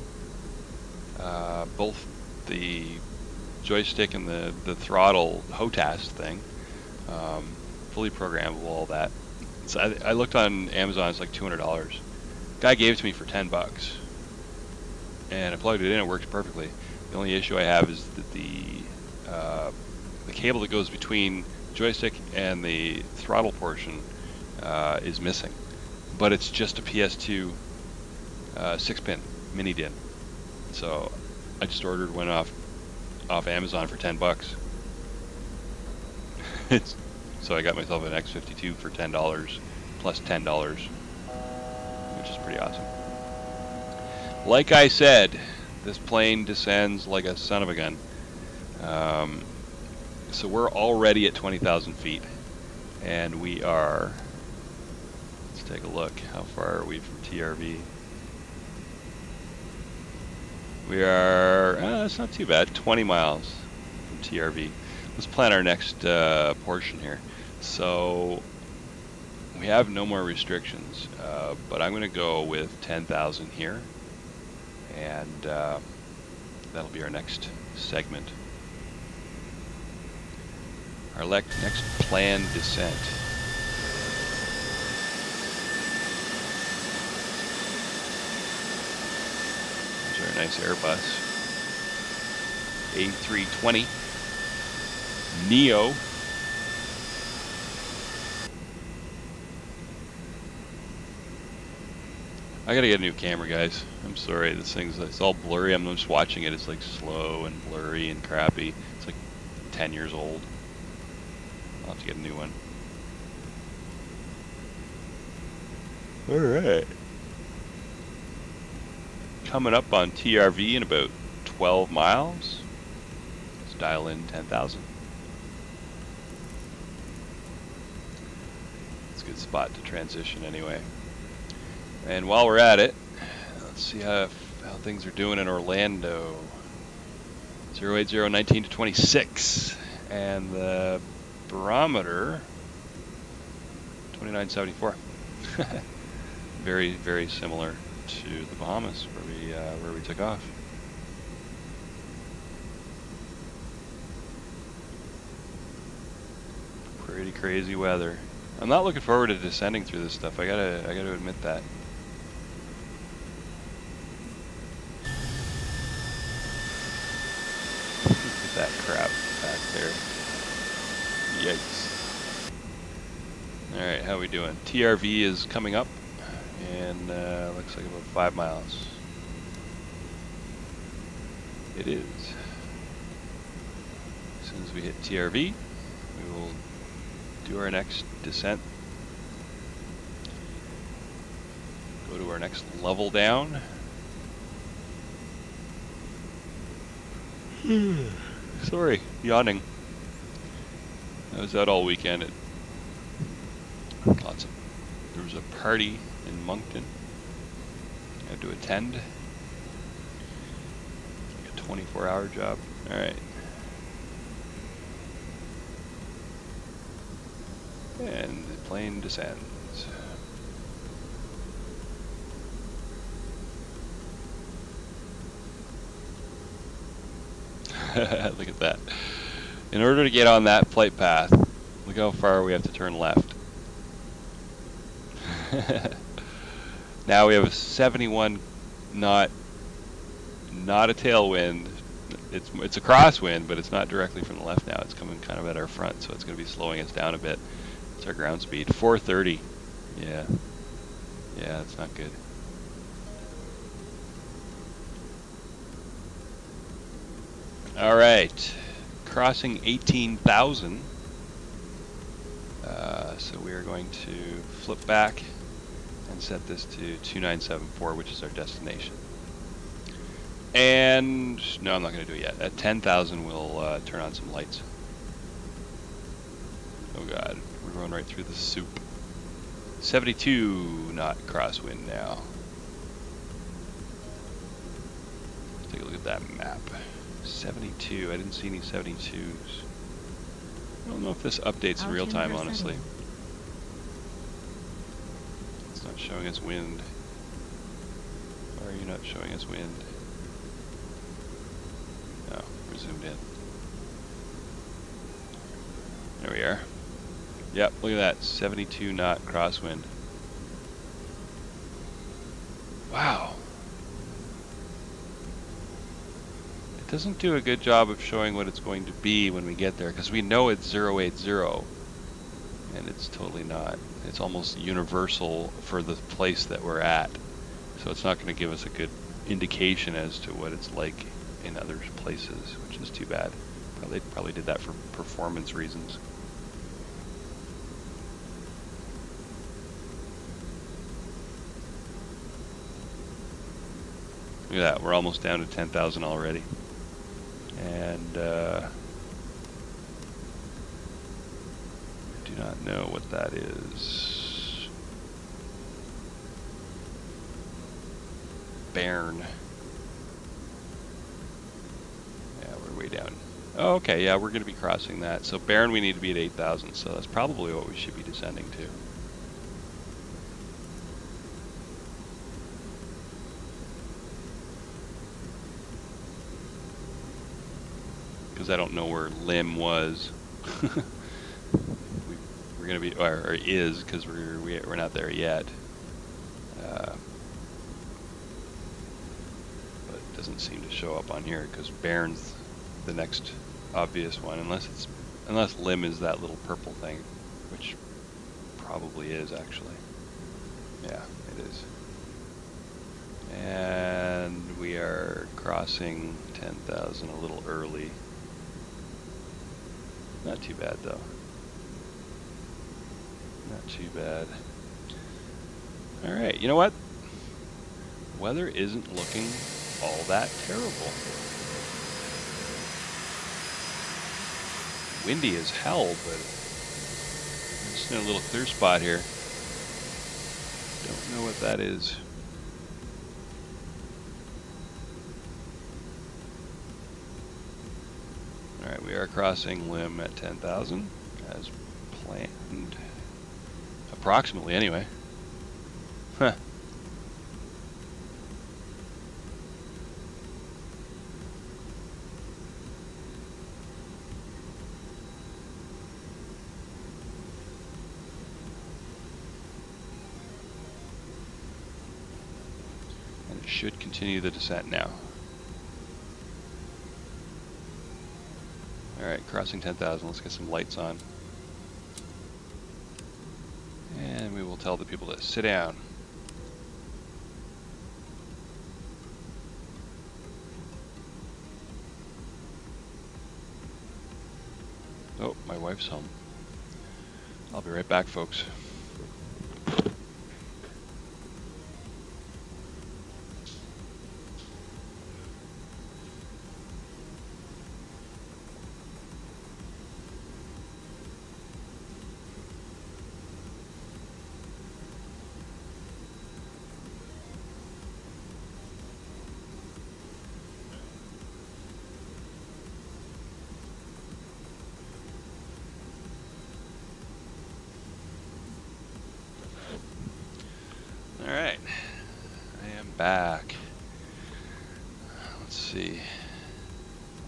Both the joystick and the throttle HOTAS thing, fully programmable, all that. So I looked on Amazon. It's like $200. Guy gave it to me for $10, and I plugged it in. It works perfectly. The only issue I have is that the cable that goes between joystick and the throttle portion is missing, but it's just a PS2 6-pin mini DIN. So I just ordered one off Amazon for $10. So I got myself an X52 for $10 plus $10, which is pretty awesome. Like I said, this plane descends like a son of a gun. So we're already at 20,000 feet, and we are, let's take a look. How far are we from TRV? We are, it's not too bad, 20 miles from TRV. Let's plan our next portion here. So we have no more restrictions, but I'm going to go with 10,000 here, and that'll be our next segment. Our next planned descent. There's our nice Airbus A320 Neo. I gotta get a new camera, guys. I'm sorry, this thing's, it's all blurry. I'm just watching it. It's like slow and blurry and crappy. It's like 10 years old. I'll have to get a new one. Alright. Coming up on TRV in about 12 miles. Let's dial in 10,000. It's a good spot to transition anyway. And while we're at it, let's see how things are doing in Orlando. 08019 to 26. And the barometer 2974. Very, very similar to the Bahamas where we took off. Pretty crazy weather. I'm not looking forward to descending through this stuff. I gotta admit that. Look at that crap back there. Yikes. Alright, how we doing? TRV is coming up, and looks like about 5 miles. It is. As soon as we hit TRV, we will do our next descent. Go to our next level down. Sorry, yawning. I was out all weekend. There was a party in Moncton I had to attend. Like a 24-hour job. Alright. And the plane descends. Look at that. In order to get on that flight path, look how far we have to turn left. Now we have a 71 knot, not a tailwind. It's a crosswind, but it's not directly from the left now. It's coming kind of at our front, so it's going to be slowing us down a bit. It's our ground speed, 430. Yeah, that's not good. All right, crossing 18,000. So we are going to flip back and set this to 2974, which is our destination. And no, I'm not going to do it yet. At 10,000, we'll turn on some lights. Oh God, we're going right through the soup. 72 knot crosswind now. Let's take a look at that map. 72. I didn't see any 72s. I don't know if this updates in real time, honestly. It's not showing us wind. Why are you not showing us wind? No, we're zoomed in. There we are. Yep, look at that. 72 knot crosswind. Wow. It doesn't do a good job of showing what it's going to be when we get there, because we know it's 080, and it's totally not. It's almost universal for the place that we're at, so it's not going to give us a good indication as to what it's like in other places, which is too bad. Probably did that for performance reasons. Look at that, we're almost down to 10,000 already. And I do not know what that is. Bern. Yeah, we're way down. Oh, okay, yeah, we're going to be crossing that. So Bern, we need to be at 8,000, so that's probably what we should be descending to. Because I don't know where Lim was. We're going to be, or is, because we're not there yet. But it doesn't seem to show up on here because Bern's the next obvious one, unless Lim is that little purple thing, which probably is actually. Yeah, it is. And we are crossing 10,000 a little early. Not too bad though. Not too bad. Alright, you know what? Weather isn't looking all that terrible. Windy as hell, but I'm just in a little clear spot here. Don't know what that is. Alright, we are crossing Lim at 10,000 as planned. Approximately, anyway. Huh. And it should continue the descent now. Alright, crossing 10,000, let's get some lights on. And we will tell the people to sit down. Oh, my wife's home. I'll be right back, folks. Alright, I am back. Let's see.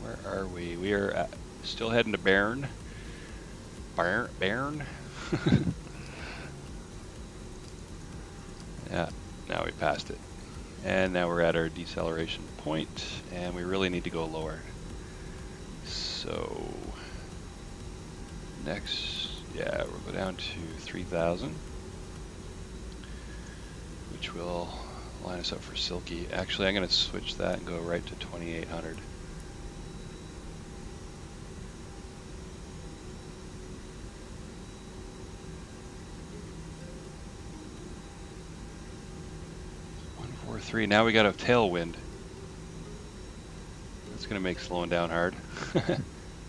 Where are we? We are still heading to Bern. Bern? Yeah, now we passed it. And now we're at our deceleration point, and we really need to go lower. So, next, yeah, we'll go down to 3,000. Which will line us up for Silky. Actually, I'm going to switch that and go right to 2,800. .143. Now we got a tailwind. That's going to make slowing down hard.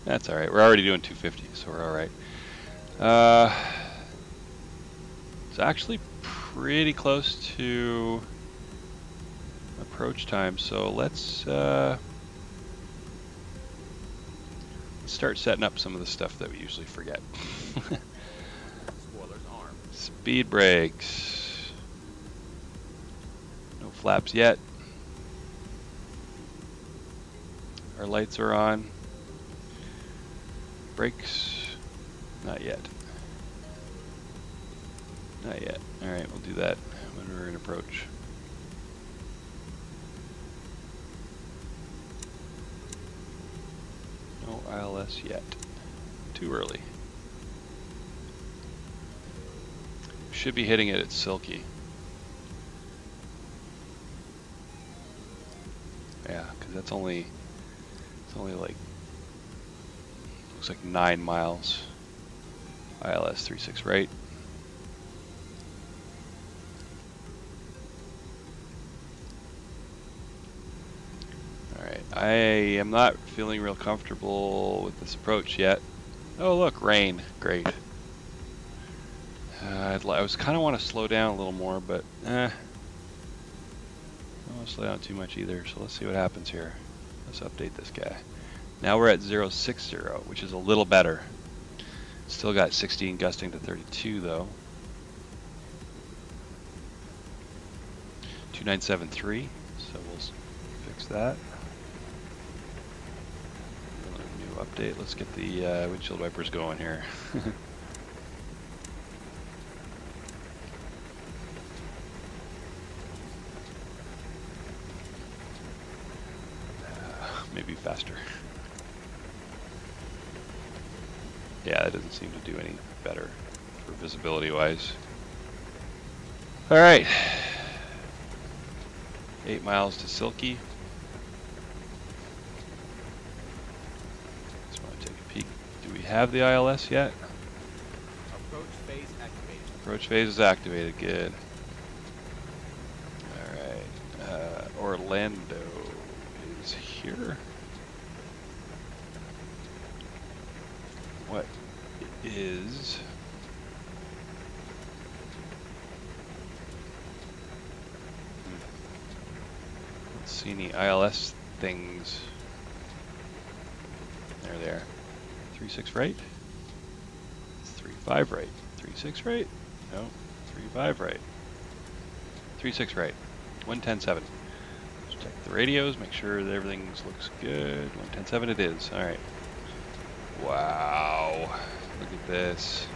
That's all right. We're already doing 250, so we're all right. It's actually pretty close to approach time, so let's start setting up some of the stuff that we usually forget. Spoilers armed. Speed brakes. No flaps yet. Our lights are on. Brakes. Not yet. Not yet. Alright, we'll do that when we're in approach. No ILS yet. Too early. Should be hitting it at Silky. Yeah, because that's only, it's only like, looks like 9 miles. ILS 36 right. I am not feeling real comfortable with this approach yet. Oh look, rain. Great. I was kind of want to slow down a little more, but I don't want to slow down too much either. So let's see what happens here. Let's update this guy. Now we're at 060, which is a little better. Still got 16 gusting to 32 though. 2973. So we'll fix that. Update. Let's get the windshield wipers going here. Maybe faster. Yeah, that doesn't seem to do any better for visibility wise. All right, 8 miles to Silky. Do we have the ILS yet? Approach phase activated. Approach phase is activated. Good. Alright. Orlando is here. What is... Let's see any ILS things. There they are. 36 right? 35 right. 36 right? No. 35 right. 36 right. 110.7. Just check the radios, make sure that everything looks good. 110.7 it is. Alright. Wow. Look at this.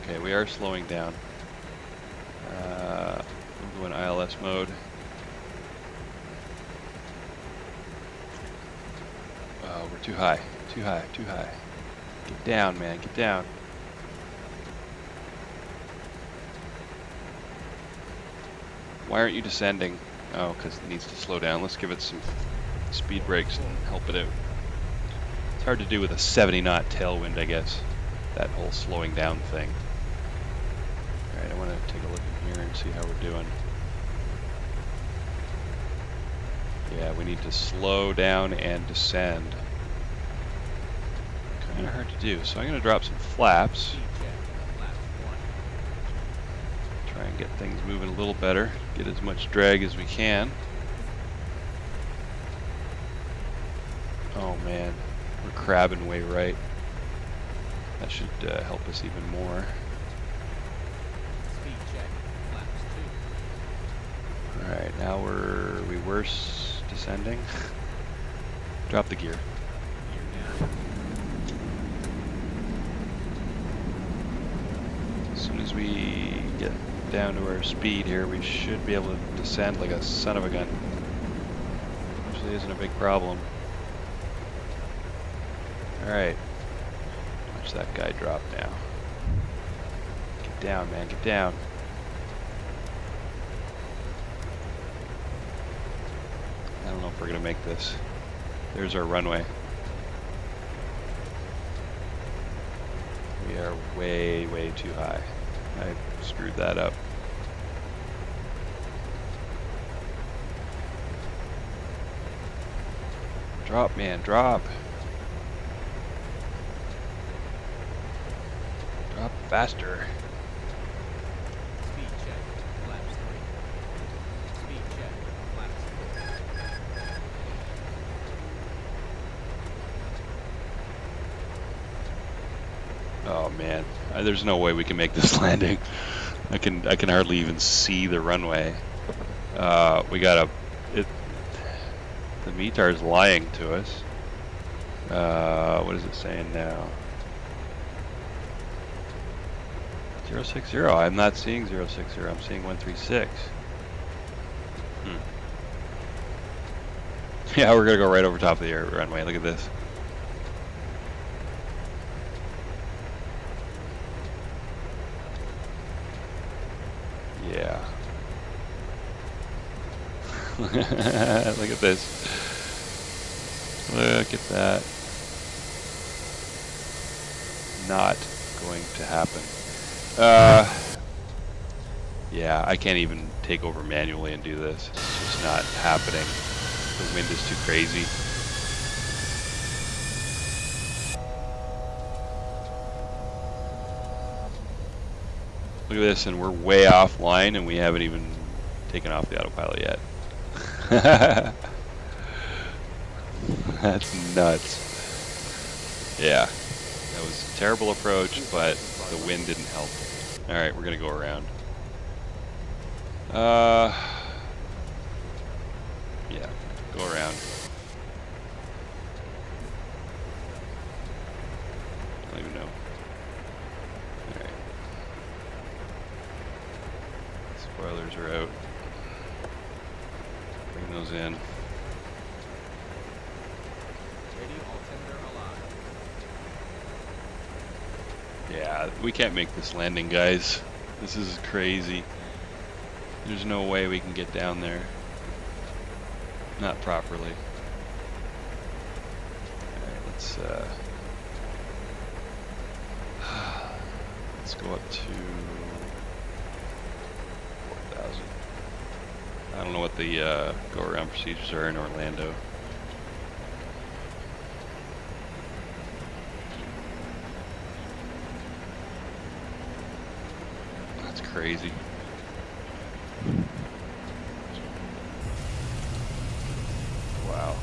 Okay, we are slowing down. We'll go in ILS mode. Oh, we're too high. Too high. Too high. Get down, man. Get down. Why aren't you descending? Oh, because it needs to slow down. Let's give it some speed brakes and help it out. It's hard to do with a 70 knot tailwind, I guess. That whole slowing down thing. Alright, I want to take a look in here and see how we're doing. Yeah, we need to slow down and descend. Kind of hard to do, so I'm going to drop some flaps. Try and get things moving a little better. Get as much drag as we can. Oh man, we're crabbing way right. That should help us even more. Speed check. Flaps 2. Alright, now we're worse descending. Drop the gear. Gear down. As soon as we get down to our speed here, we should be able to descend like a son of a gun. Actually isn't a big problem. Alright. Watch that guy drop now. Get down, man, get down. I don't know if we're gonna make this. There's our runway. We are way, way too high. I screwed that up. Drop, man, drop. Drop faster. Speed check. Flaps 3. Speed check. Flaps 4. Oh man, there's no way we can make this landing. I can hardly even see the runway. We gotta. The METAR is lying to us. What is it saying now? 060. I'm not seeing 060. I'm seeing 136. Yeah, we're gonna go right over top of the air runway. Look at this. Yeah. Look at this. Look at that. Not going to happen. Yeah, I can't even take over manually and do this. It's just not happening. The wind is too crazy. Look at this, and we're way offline, and we haven't even taken off the autopilot yet. That's nuts. Yeah, that was a terrible approach, but the wind didn't help. All right, we're gonna go around. Yeah, go around. Don't even know. All right. Spoilers are out. Bring those in. Radio altimeter alive. Yeah, we can't make this landing, guys. This is crazy. There's no way we can get down there. Not properly. Alright, let's go up to 4,000. I don't know what the go-around procedures are in Orlando. That's crazy. Wow.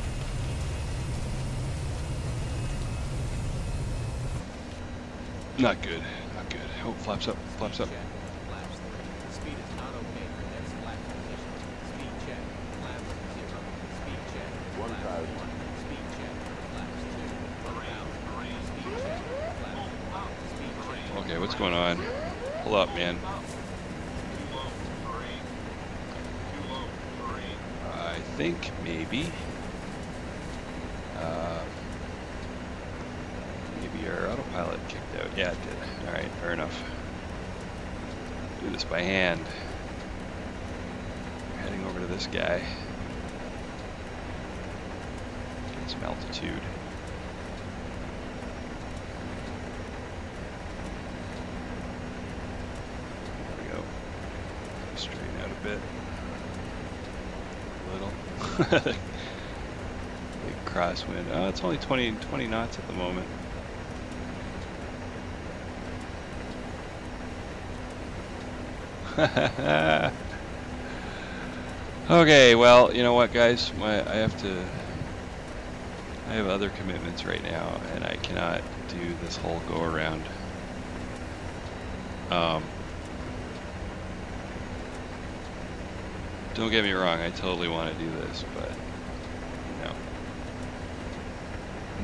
Not good. Not good. Oh, flaps up. Flaps up. Check. Flaps 3. Speed is not okay for next flap position. Speed check. Flaps 0. Speed check. Flaps 1. Speed check. Flaps 2. Around 3. Speed check. Flaps 1. Speed check. Okay, what's going on? Pull up, man. I think maybe maybe our autopilot kicked out. Yeah, it did. All right, fair enough. Do this by hand. this guy. Get some altitude. There we go. Straighten out a bit. A little. Big crosswind. Oh, it's only 20 knots at the moment. Okay, well, you know what, guys? I have other commitments right now, and I cannot do this whole go around. Don't get me wrong, I totally want to do this, but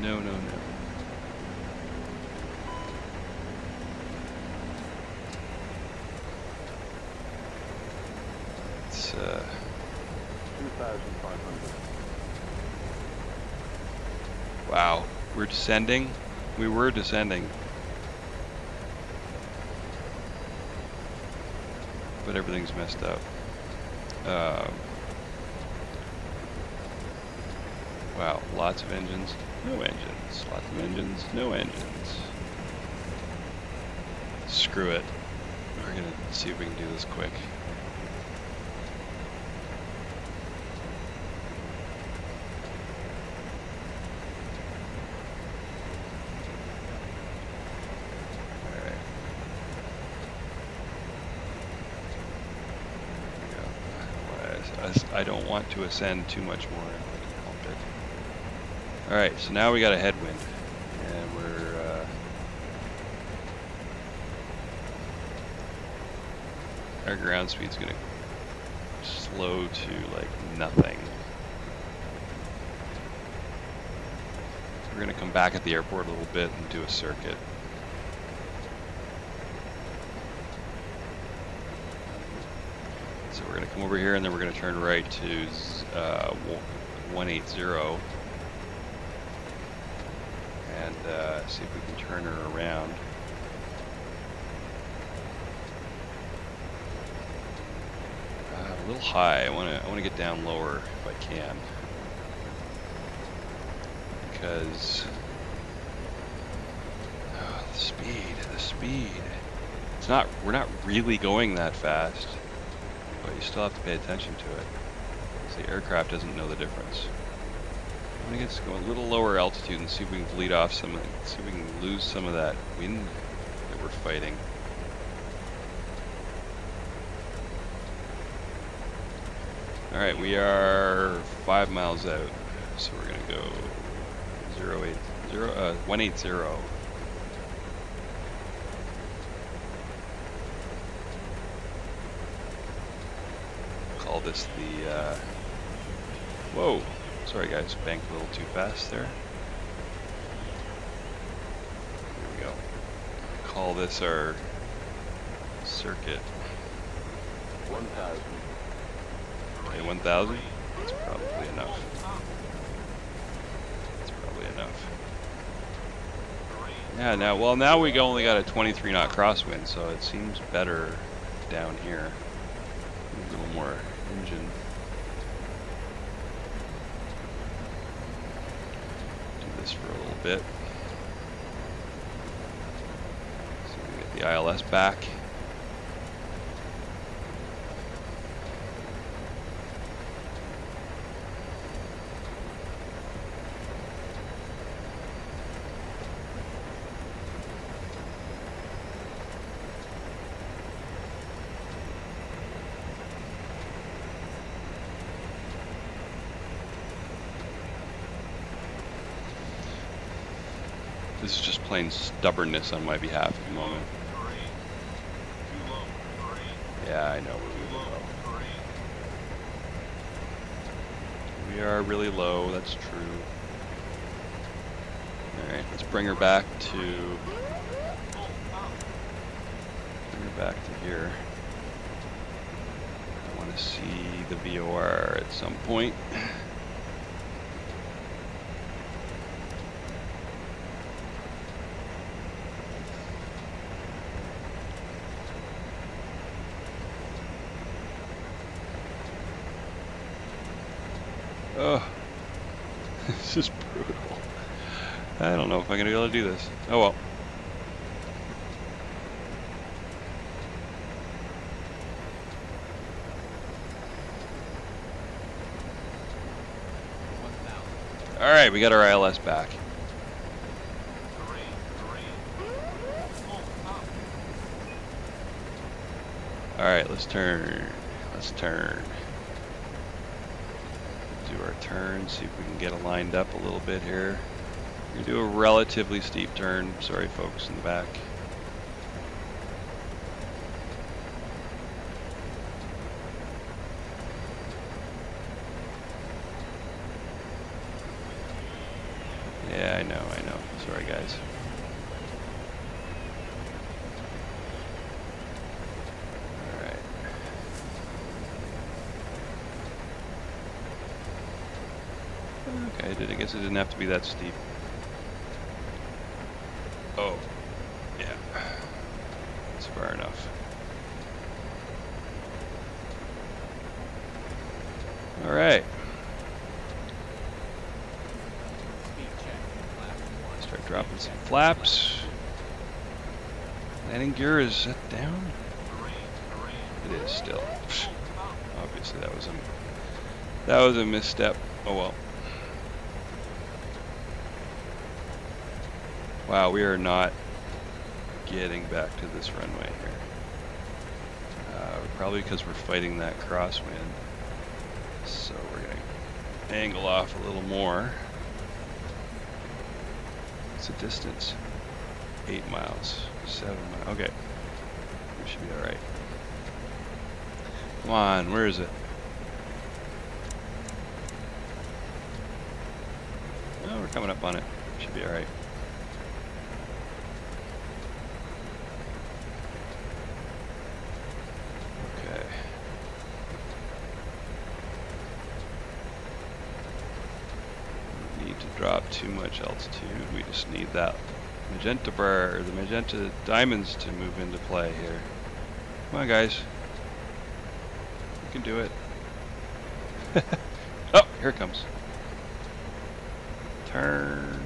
no. No. It's 2,500. wow, we're descending. We were descending, but everything's messed up. Wow, lots of engines, no engines. Lots of engines, no engines. Screw it. We're gonna see if we can do this quick. I don't want to ascend too much more if I can help it. Alright, so now we got a headwind. And our ground speed's gonna slow to like nothing. We're gonna come back at the airport a little bit and do a circuit. So we're going to come over here and then we're going to turn right to 180 and see if we can turn her around. A little high. I want to get down lower if I can, because the speed. It's not. We're not really going that fast. But you still have to pay attention to it. So the aircraft doesn't know the difference. I'm gonna go a little lower altitude and see if we can bleed off some of it, see if we can lose some of that wind that we're fighting. Alright, we are 5 miles out. So we're gonna go 180. Call this the whoa, sorry guys, banked a little too fast there. Here we go. Call this our circuit. 1,000. Okay, 1,000? That's probably enough. That's probably enough. Yeah, now we only got a 23 knot crosswind, so it seems better down here. A little more engine. Do this for a little bit. So we get the ILS back. This is just plain stubbornness on my behalf at the moment. Yeah, I know we're really low. We are really low, that's true. Alright, let's bring her back to here. I want to see the VOR at some point. Oh, this is brutal. I don't know if I'm going to be able to do this. Oh well. Alright, we got our ILS back. Alright, let's turn. Let's turn. Do our turn, see if we can get it lined up a little bit here. We're going to do a relatively steep turn. Sorry, folks in the back. Yeah, I know. Sorry, guys. Alright. Okay, I guess it didn't have to be that steep. Oh, yeah. That's far enough. Alright. Start dropping some flaps. Landing gear, is that down? It is still. Obviously that was a misstep. Oh well. Wow, we are not getting back to this runway here. Probably because we're fighting that crosswind. So we're going to angle off a little more. What's the distance? 8 miles, 7 miles. Okay, we should be all right. Come on, where is it? Oh, we're coming up on it. Should be all right. Okay. Need to drop too much altitude. We just need that magenta bar, or the magenta diamonds to move into play here. Come on, guys. You can do it. Oh, here it comes. Turn.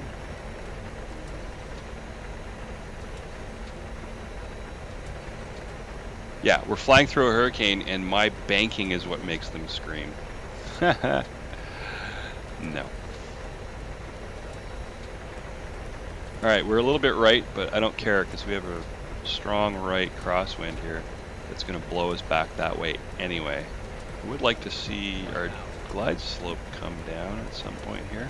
Yeah, we're flying through a hurricane, and my banking is what makes them scream. No. Alright, we're a little bit right, but I don't care because we have a strong right crosswind here that's going to blow us back that way anyway. I would like to see our glide slope come down at some point here.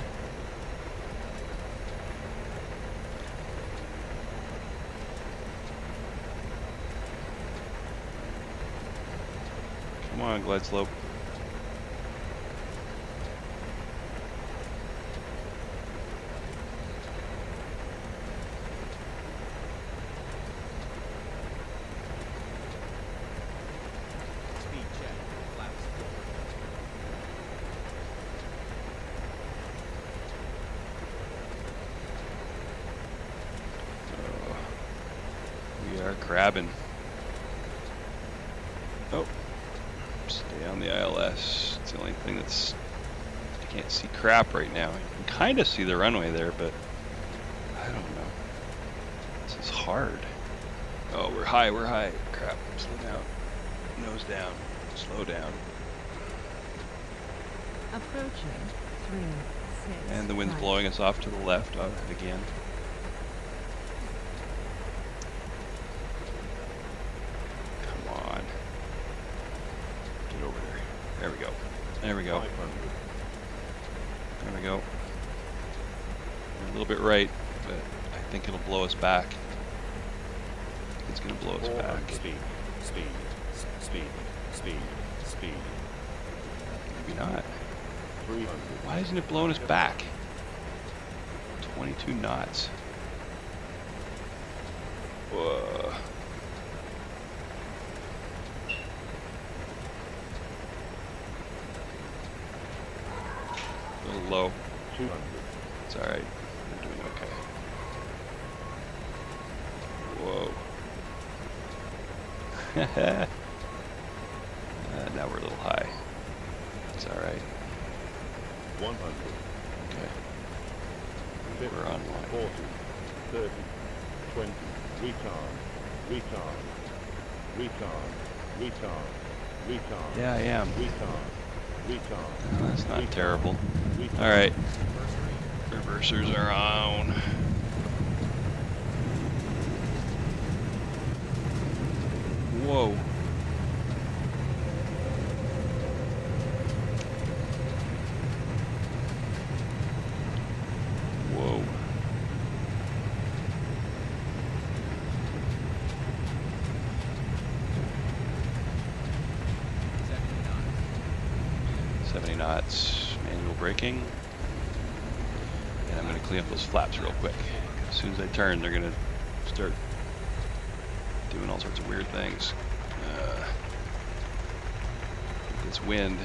Come on, glide slope. Grabbing. Oh, stay on the ILS. It's the only thing that's, I can't see crap right now. You can kind of see the runway there, but I don't know. This is hard. Oh, we're high, we're high. Crap, slow down. Nose down, slow down. Approaching 3, 6. And the wind's 5. blowing us off to the left again. There we go. There we go. There we go. We're a little bit right, but I think it'll blow us back. It's going to blow us back. Speed, speed, speed, speed, speed. Maybe not. 300. Why isn't it blowing us back? 22 knots. Whoa. A little low. 200. It's alright. We're doing okay. Whoa. Now we're a little high. It's alright. 100. Okay. 50, We're online. 40, 30, 20, retard, retard, retard, retard, retard. Yeah, I am. Retard, retard. No, that's not retard, terrible. retard. All right. Reversers are on. Whoa. Whoa. knots. 70 knots. Manual braking. And I'm going to clean up those flaps real quick. As soon as I turn, they're going to start doing all sorts of weird things. This wind.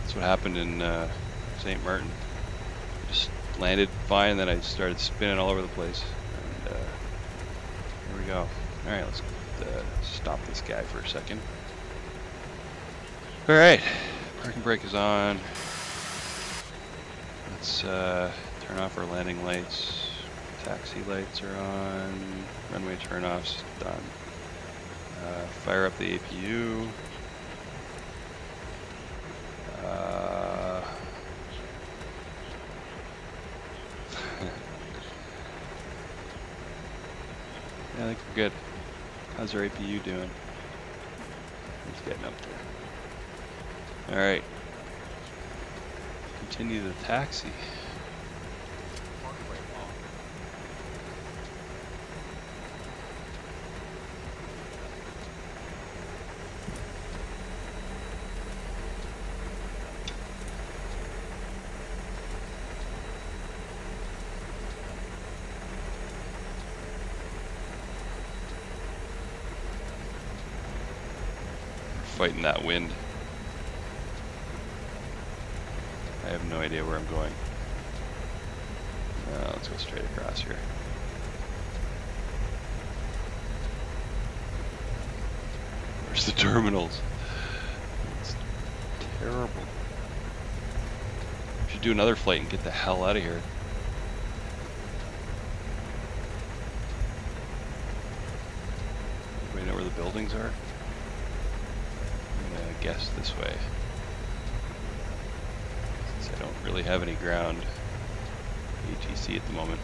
That's what happened in St. Martin. I just landed fine, and then I started spinning all over the place. And here we go. All right, let's stop this guy for a second. All right, parking brake is on. Let's turn off our landing lights. Taxi lights are on. Runway turnoffs done. Fire up the APU. Yeah, I think we're good. How's our APU doing? It's getting up there. Alright. Continue the taxi. Fighting that wind. I have no idea where I'm going. Let's go straight across here. Where's the terminals? It's terrible. We should do another flight and get the hell out of here. Anybody know where the buildings are? Guess this way, since I don't really have any ground ATC at the moment.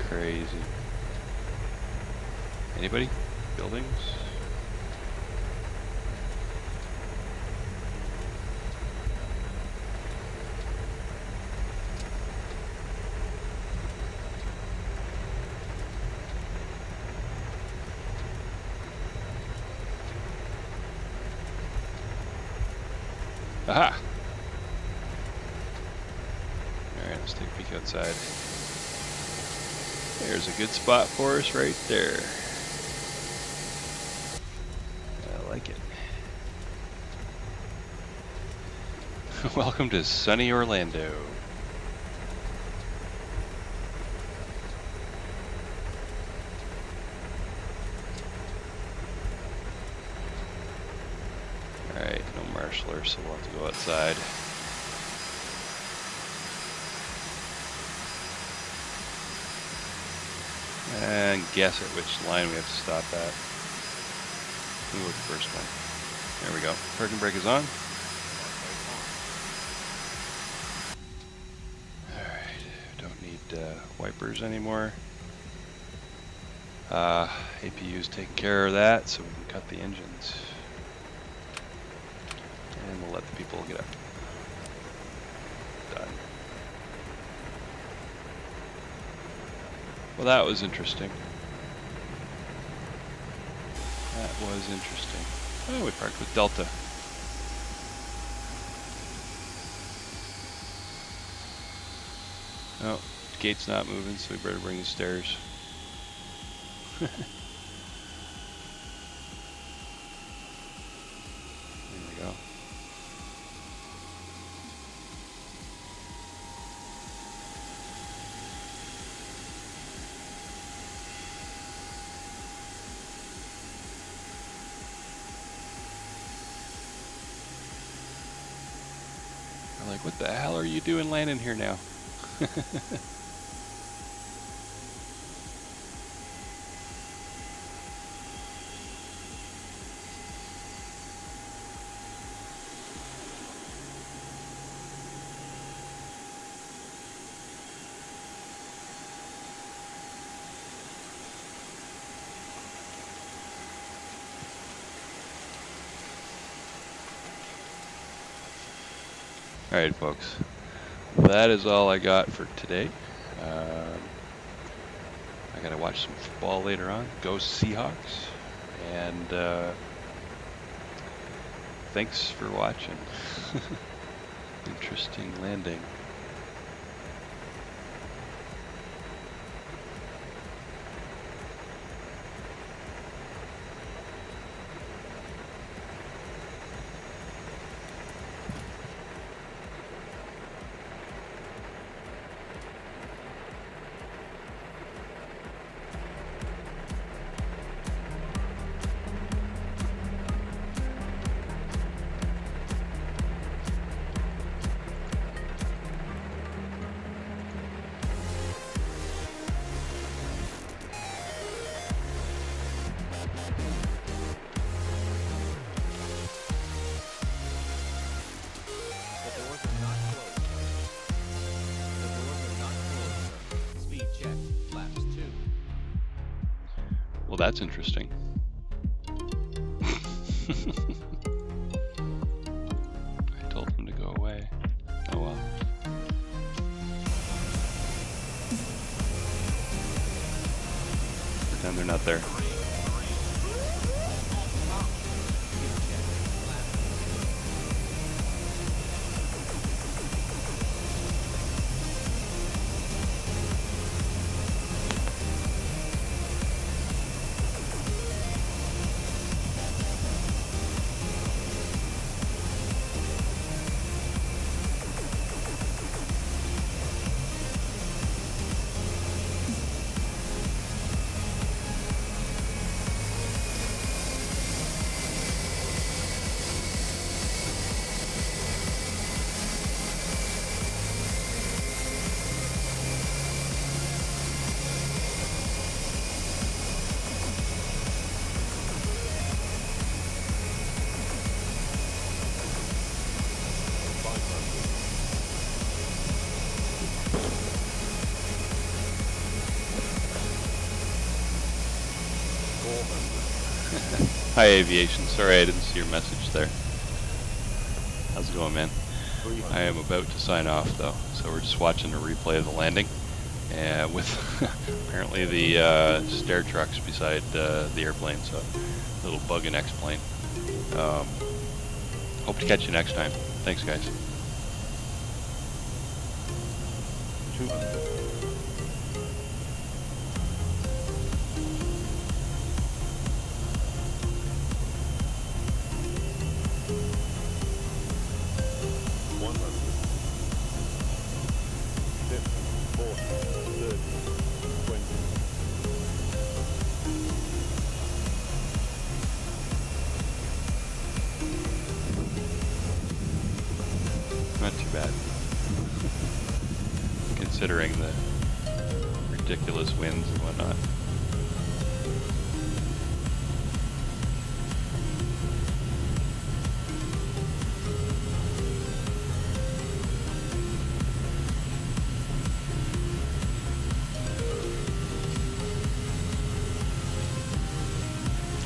Crazy. Anybody? Buildings? Aha! Alright, let's take a peek outside. There's a good spot for us right there. I like it. Welcome to sunny Orlando. Alright, no marshaller, so we'll have to go outside. And guess at which line we have to stop at. We'll go with the first one. There we go. Parking brake is on. Alright, don't need wipers anymore. APU's taking care of that, so we can cut the engines. And we'll let the people get up. Done. Well, that was interesting. That was interesting. Oh, we parked with Delta. Oh, gate's not moving, so we better bring the stairs. There we go. We're like, what the hell are you doing landing here now? Alright folks, that is all I got for today. I gotta watch some football later on. Go Seahawks. And thanks for watching. Interesting landing. Well, that's interesting. I told him to go away. Oh well. Pretend they're not there. Hi Aviation, sorry I didn't see your message there. How's it going, man? I am about to sign off though, so we're just watching a replay of the landing with apparently the stair trucks beside the airplane, so a little bug in X-plane. Hope to catch you next time. Thanks guys. 200. Not too bad, considering the ridiculous winds and whatnot.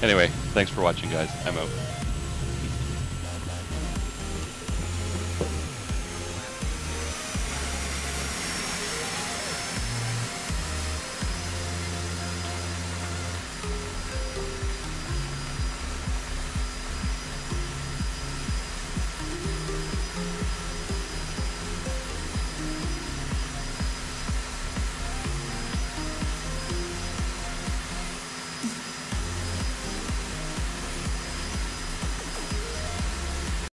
Anyway, thanks for watching guys, I'm out.